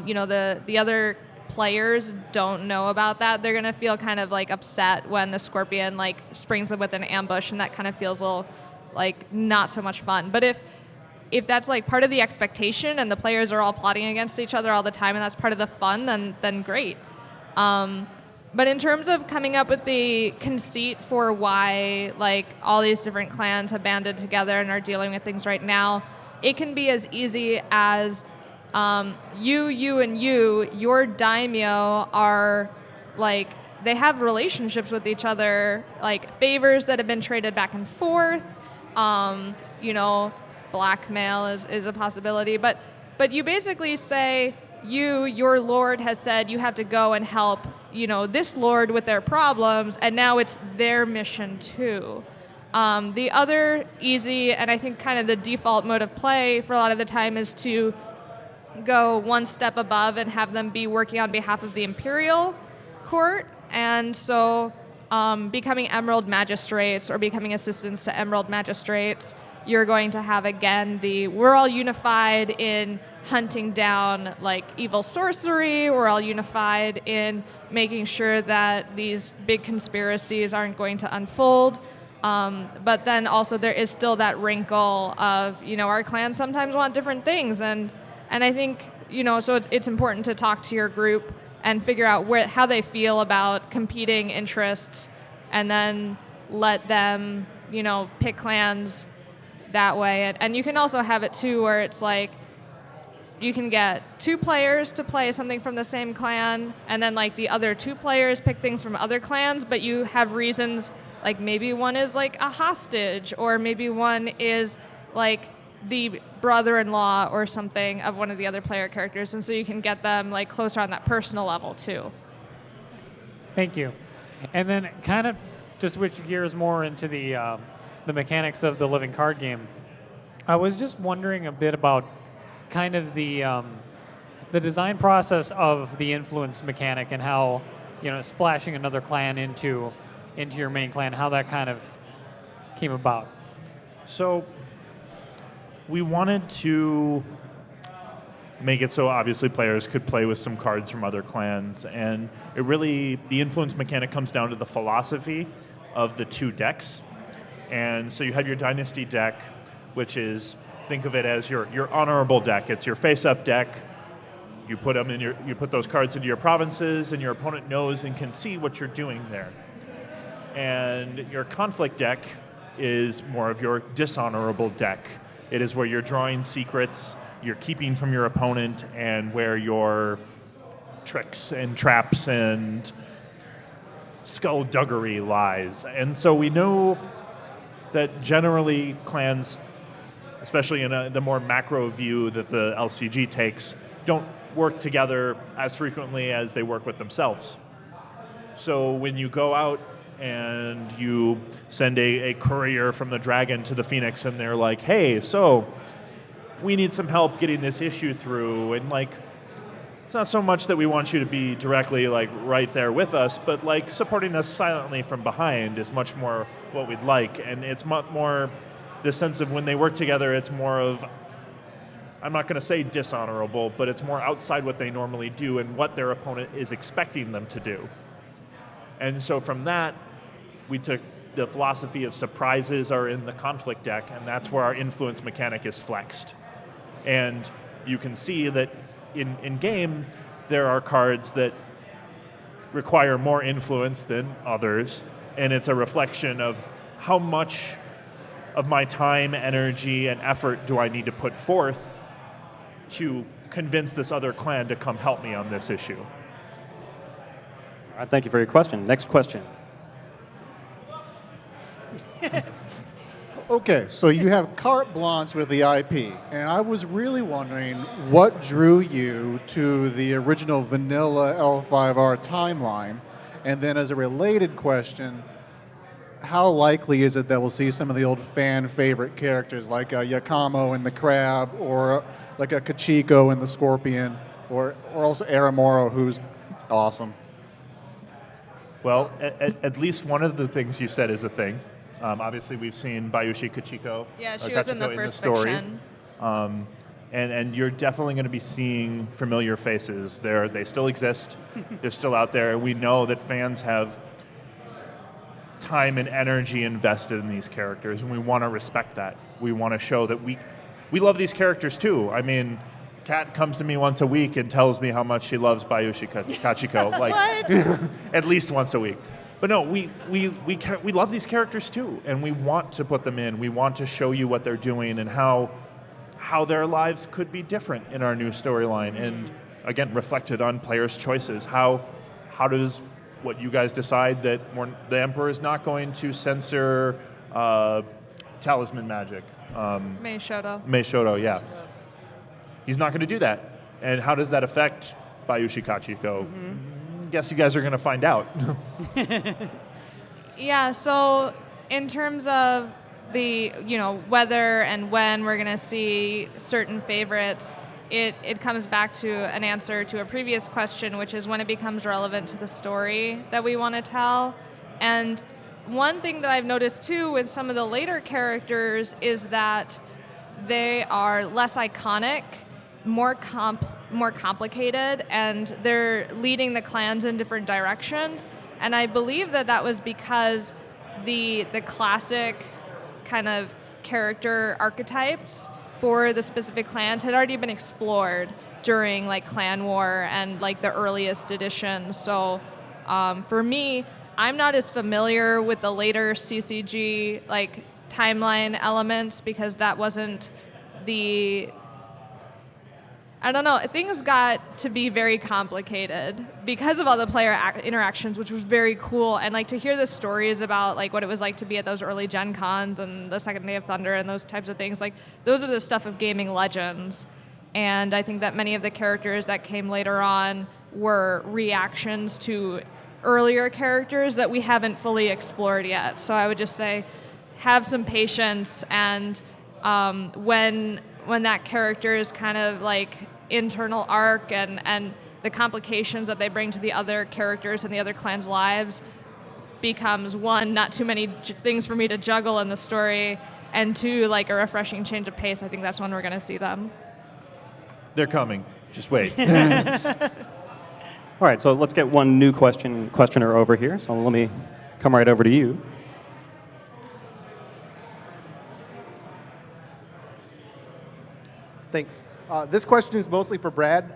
you know, the other players don't know about that, they're gonna feel kind of like upset when the Scorpion like springs them with an ambush, and that kind of feels a little like not so much fun. But if that's like part of the expectation and the players are all plotting against each other all the time and that's part of the fun, then great. But in terms of coming up with the conceit for why like all these different clans have banded together and are dealing with things right now, it can be as easy as you, and your daimyo are like, they have relationships with each other, like favors that have been traded back and forth. You know, blackmail is a possibility, but you basically say, your lord has said you have to go and help, you know, this lord with their problems, and now it's their mission too. The other easy, and I think kind of the default mode of play for a lot of the time, is to go one step above and have them be working on behalf of the Imperial Court. And so becoming Emerald Magistrates or becoming assistants to Emerald Magistrates, you're going to have, again, we're all unified in hunting down like evil sorcery, we're all unified in making sure that these big conspiracies aren't going to unfold. But then also there is still that wrinkle of, you know, our clans sometimes want different things, and I think, you know, so it's important to talk to your group and figure out how they feel about competing interests, and then let them, you know, pick clans that way. And you can also have it too where it's like you can get two players to play something from the same clan, and then like the other two players pick things from other clans, but you have reasons, like maybe one is like a hostage, or maybe one is like the brother-in-law or something of one of the other player characters, and so you can get them like closer on that personal level too. Thank you. And then kind of to switch gears more into the mechanics of the living card game, I was just wondering a bit about kind of the design process of the influence mechanic, and how, you know, splashing another clan into your main clan, how that kind of came about. So we wanted to make it so obviously players could play with some cards from other clans. And it really, the influence mechanic comes down to the philosophy of the 2 decks. And so you have your Dynasty deck, which is, think of it as your honorable deck. It's your face-up deck. You put them in you put those cards into your provinces, and your opponent knows and can see what you're doing there. And your conflict deck is more of your dishonorable deck. It is where you're drawing secrets, you're keeping from your opponent, and where your tricks and traps and skullduggery lies. And so we know that generally clans, especially in the more macro view that the LCG takes, don't work together as frequently as they work with themselves. So when you go out and you send a courier from the Dragon to the Phoenix, and they're like, hey, so we need some help getting this issue through, and like, it's not so much that we want you to be directly like right there with us, but like supporting us silently from behind is much more what we'd like. And it's much more the sense of when they work together, it's more of, I'm not going to say dishonorable, but it's more outside what they normally do and what their opponent is expecting them to do. And so from that, we took the philosophy of surprises are in the conflict deck, and that's where our influence mechanic is flexed. And you can see that in game, there are cards that require more influence than others, and it's a reflection of how much of my time, energy, and effort do I need to put forth to convince this other clan to come help me on this issue. All right, thank you for your question. Next question. Okay, so you have carte blanche with the IP, and I was really wondering what drew you to the original vanilla L5R timeline, and then as a related question, how likely is it that we'll see some of the old fan favorite characters like Yakamo and the Crab, or like a Kachiko and the Scorpion, or also Aramoro, who's awesome? Well, at least one of the things you said is a thing. Obviously, we've seen Bayushi Kachiko. Yeah, she was in the first story. fiction. And you're definitely going to be seeing familiar faces. They still exist. They're still out there. We know that fans have time and energy invested in these characters, and we want to respect that. We want to show that we love these characters too. I mean, Kat comes to me once a week and tells me how much she loves Bayushi Kachiko, like at least once a week. But no, we love these characters too, and we want to put them in. We want to show you what they're doing and how their lives could be different in our new storyline, and again reflected on players' choices. How does what you guys decide that the Emperor is not going to censor talisman magic? Mei Shoto, yeah. He's not going to do that. And how does that affect Bayushi Kachiko? Guess you guys are going to find out. Yeah, so in terms of the, whether and when we're going to see certain favorites, it comes back to an answer to a previous question, which is when it becomes relevant to the story that we want to tell. And one thing that I've noticed too with some of the later characters is that they are less iconic, more complicated, and they're leading the clans in different directions. And I believe that was because the classic kind of character archetypes for the specific clans had already been explored during like Clan War and like the earliest editions. So for me, I'm not as familiar with the later CCG like timeline elements because that wasn't I don't know, things got to be very complicated because of all the player interactions, which was very cool. And like to hear the stories about like what it was like to be at those early Gen Cons and the Second Day of Thunder and those types of things, like those are the stuff of gaming legends. And I think that many of the characters that came later on were reactions to earlier characters that we haven't fully explored yet. So I would just say have some patience, and when that character's kind of like internal arc and the complications that they bring to the other characters and the other clans' lives becomes, one, not too many things for me to juggle in the story, and two, like a refreshing change of pace, I think that's when we're going to see them. They're coming. Just wait. All right, so let's get one new questioner over here. So let me come right over to you. Thanks. This question is mostly for Brad.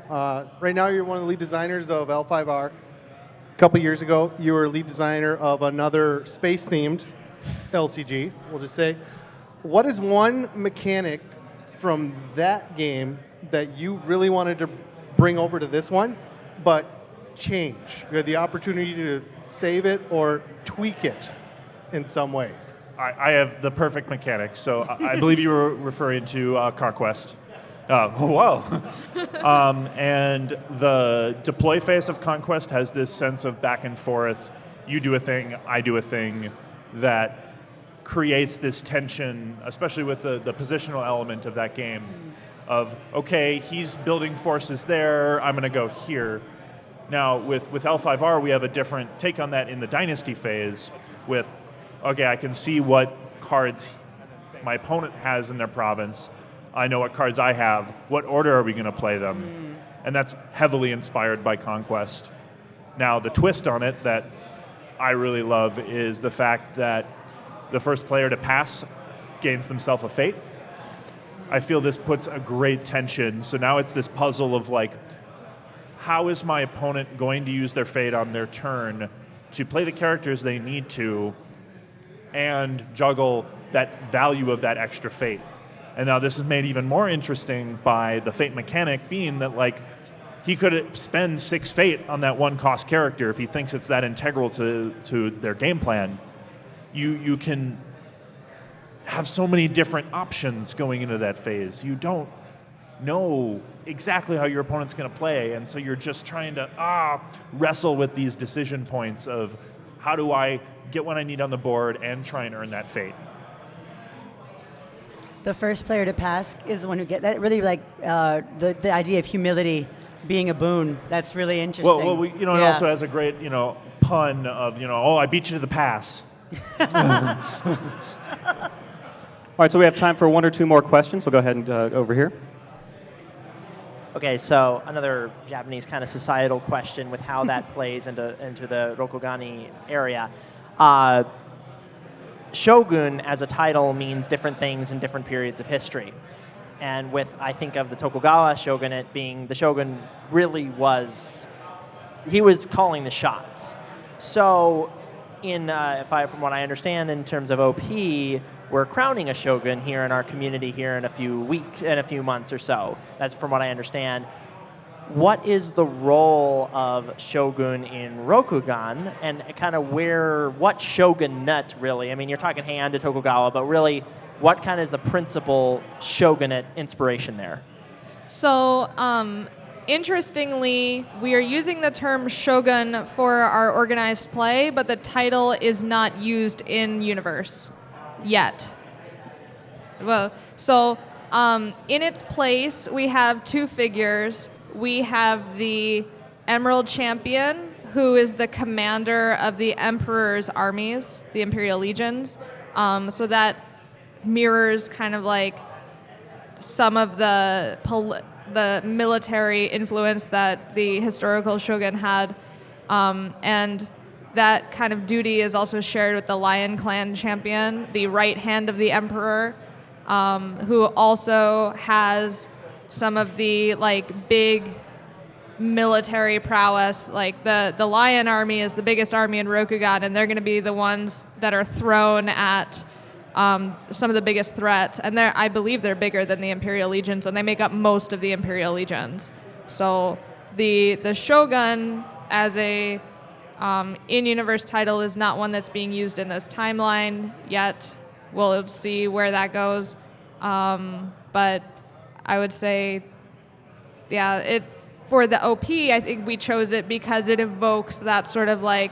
Right now, you're one of the lead designers of L5R. A couple years ago, you were lead designer of another space-themed LCG, we'll just say. What is one mechanic from that game that you really wanted to bring over to this one, but change? You had the opportunity to save it or tweak it in some way. I have the perfect mechanic. So I believe you were referring to Conquest. Whoa. And the deploy phase of Conquest has this sense of back and forth. You do a thing, I do a thing, that creates this tension, especially with the positional element of that game, of, okay, he's building forces there, I'm going to go here. Now, with L5R, we have a different take on that in the Dynasty phase with, okay, I can see what cards my opponent has in their province. I know what cards I have. What order are we going to play them? And that's heavily inspired by Conquest. Now, the twist on it that I really love is the fact that the first player to pass gains themselves a fate. I feel this puts a great tension. So now it's this puzzle of like, how is my opponent going to use their fate on their turn to play the characters they need to and juggle that value of that extra fate? And now this is made even more interesting by the fate mechanic being that like he could spend 6 fate on that one cost character if he thinks it's that integral to their game plan. You can have so many different options going into that phase. You don't know exactly how your opponent's going to play, and so you're just trying to wrestle with these decision points of how do I get what I need on the board and try and earn that fate. The first player to pass is the one who gets that. Really, like the idea of humility being a boon. That's really interesting. Well, it also has a great, pun of, oh, I beat you to the pass. All right, so we have time for one or two more questions. We'll go ahead and over here. Okay, so another Japanese kind of societal question with how that plays into the Rokugani area. Shogun as a title means different things in different periods of history. And I think of the Tokugawa shogunate being, the shogun really he was calling the shots. So from what I understand in terms of OP, we're crowning a shogun here in our community here in a few months or so. That's from what I understand. What is the role of shogun in Rokugan, and kind of what shogunate really? I mean, you're talking Heian to Tokugawa, but really, what kind of is the principal shogunate inspiration there? So, interestingly, we are using the term shogun for our organized play, but the title is not used in universe yet. Well, so in its place, we have 2 figures. We have the Emerald Champion, who is the commander of the Emperor's armies, the Imperial Legions. So that mirrors kind of like some of the military influence that the historical shogun had. And that kind of duty is also shared with the Lion Clan champion, the right hand of the Emperor, who also has some of the like big military prowess. Like the Lion army is the biggest army in Rokugan, and they're going to be the ones that are thrown at some of the biggest threats. And I believe they're bigger than the Imperial Legions, and they make up most of the Imperial Legions. So the Shogun as a in-universe title is not one that's being used in this timeline yet. We'll see where that goes. But I would say, yeah, for the OP, I think we chose it because it evokes that sort of like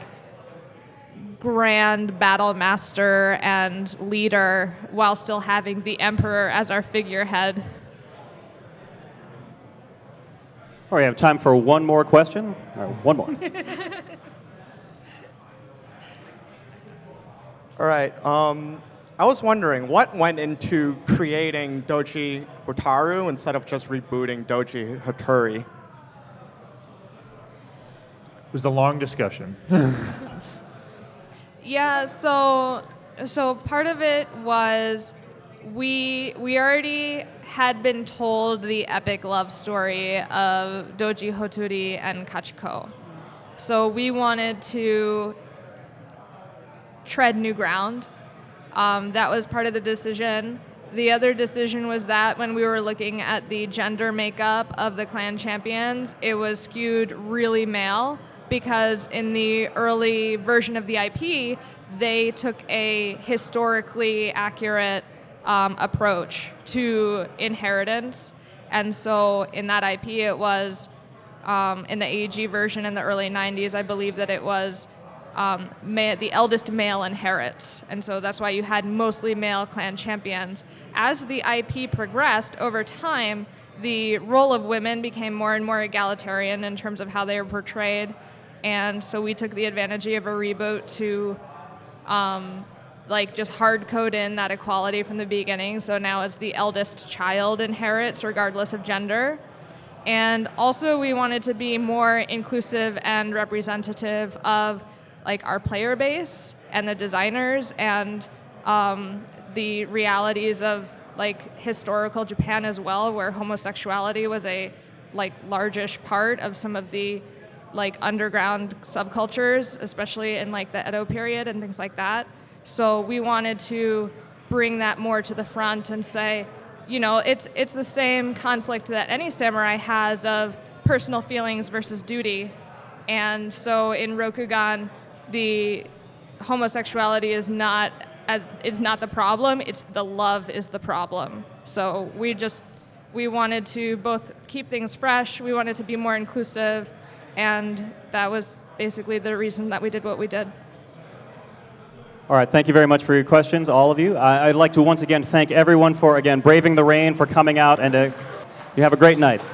grand battle master and leader while still having the Emperor as our figurehead. All right, we have time for one more question. One more. All right. I was wondering what went into creating Doji Hotaru instead of just rebooting Doji Hattori? It was a long discussion. Yeah, so part of it was we already had been told the epic love story of Doji Hotori and Kachiko. So we wanted to tread new ground. That was part of the decision. The other decision was that when we were looking at the gender makeup of the clan champions, it was skewed really male because in the early version of the IP, they took a historically accurate approach to inheritance. And so in that IP, it was, in the AEG version in the early 90s, I believe that it was the eldest male inherits. And so that's why you had mostly male clan champions. As the IP progressed over time, the role of women became more and more egalitarian in terms of how they were portrayed. And so we took the advantage of a reboot to just hard code in that equality from the beginning. So now it's the eldest child inherits regardless of gender. And also we wanted to be more inclusive and representative of our player base and the designers and the realities of historical Japan as well, where homosexuality was a largish part of some of the underground subcultures, especially in the Edo period and things like that. So we wanted to bring that more to the front and say, it's the same conflict that any samurai has of personal feelings versus duty. And so in Rokugan, the homosexuality is not the problem, it's the love is the problem. So we wanted to both keep things fresh, we wanted to be more inclusive, and that was basically the reason that we did what we did. All right, thank you very much for your questions, all of you. I'd like to once again thank everyone for, again, braving the rain, for coming out, and you have a great night.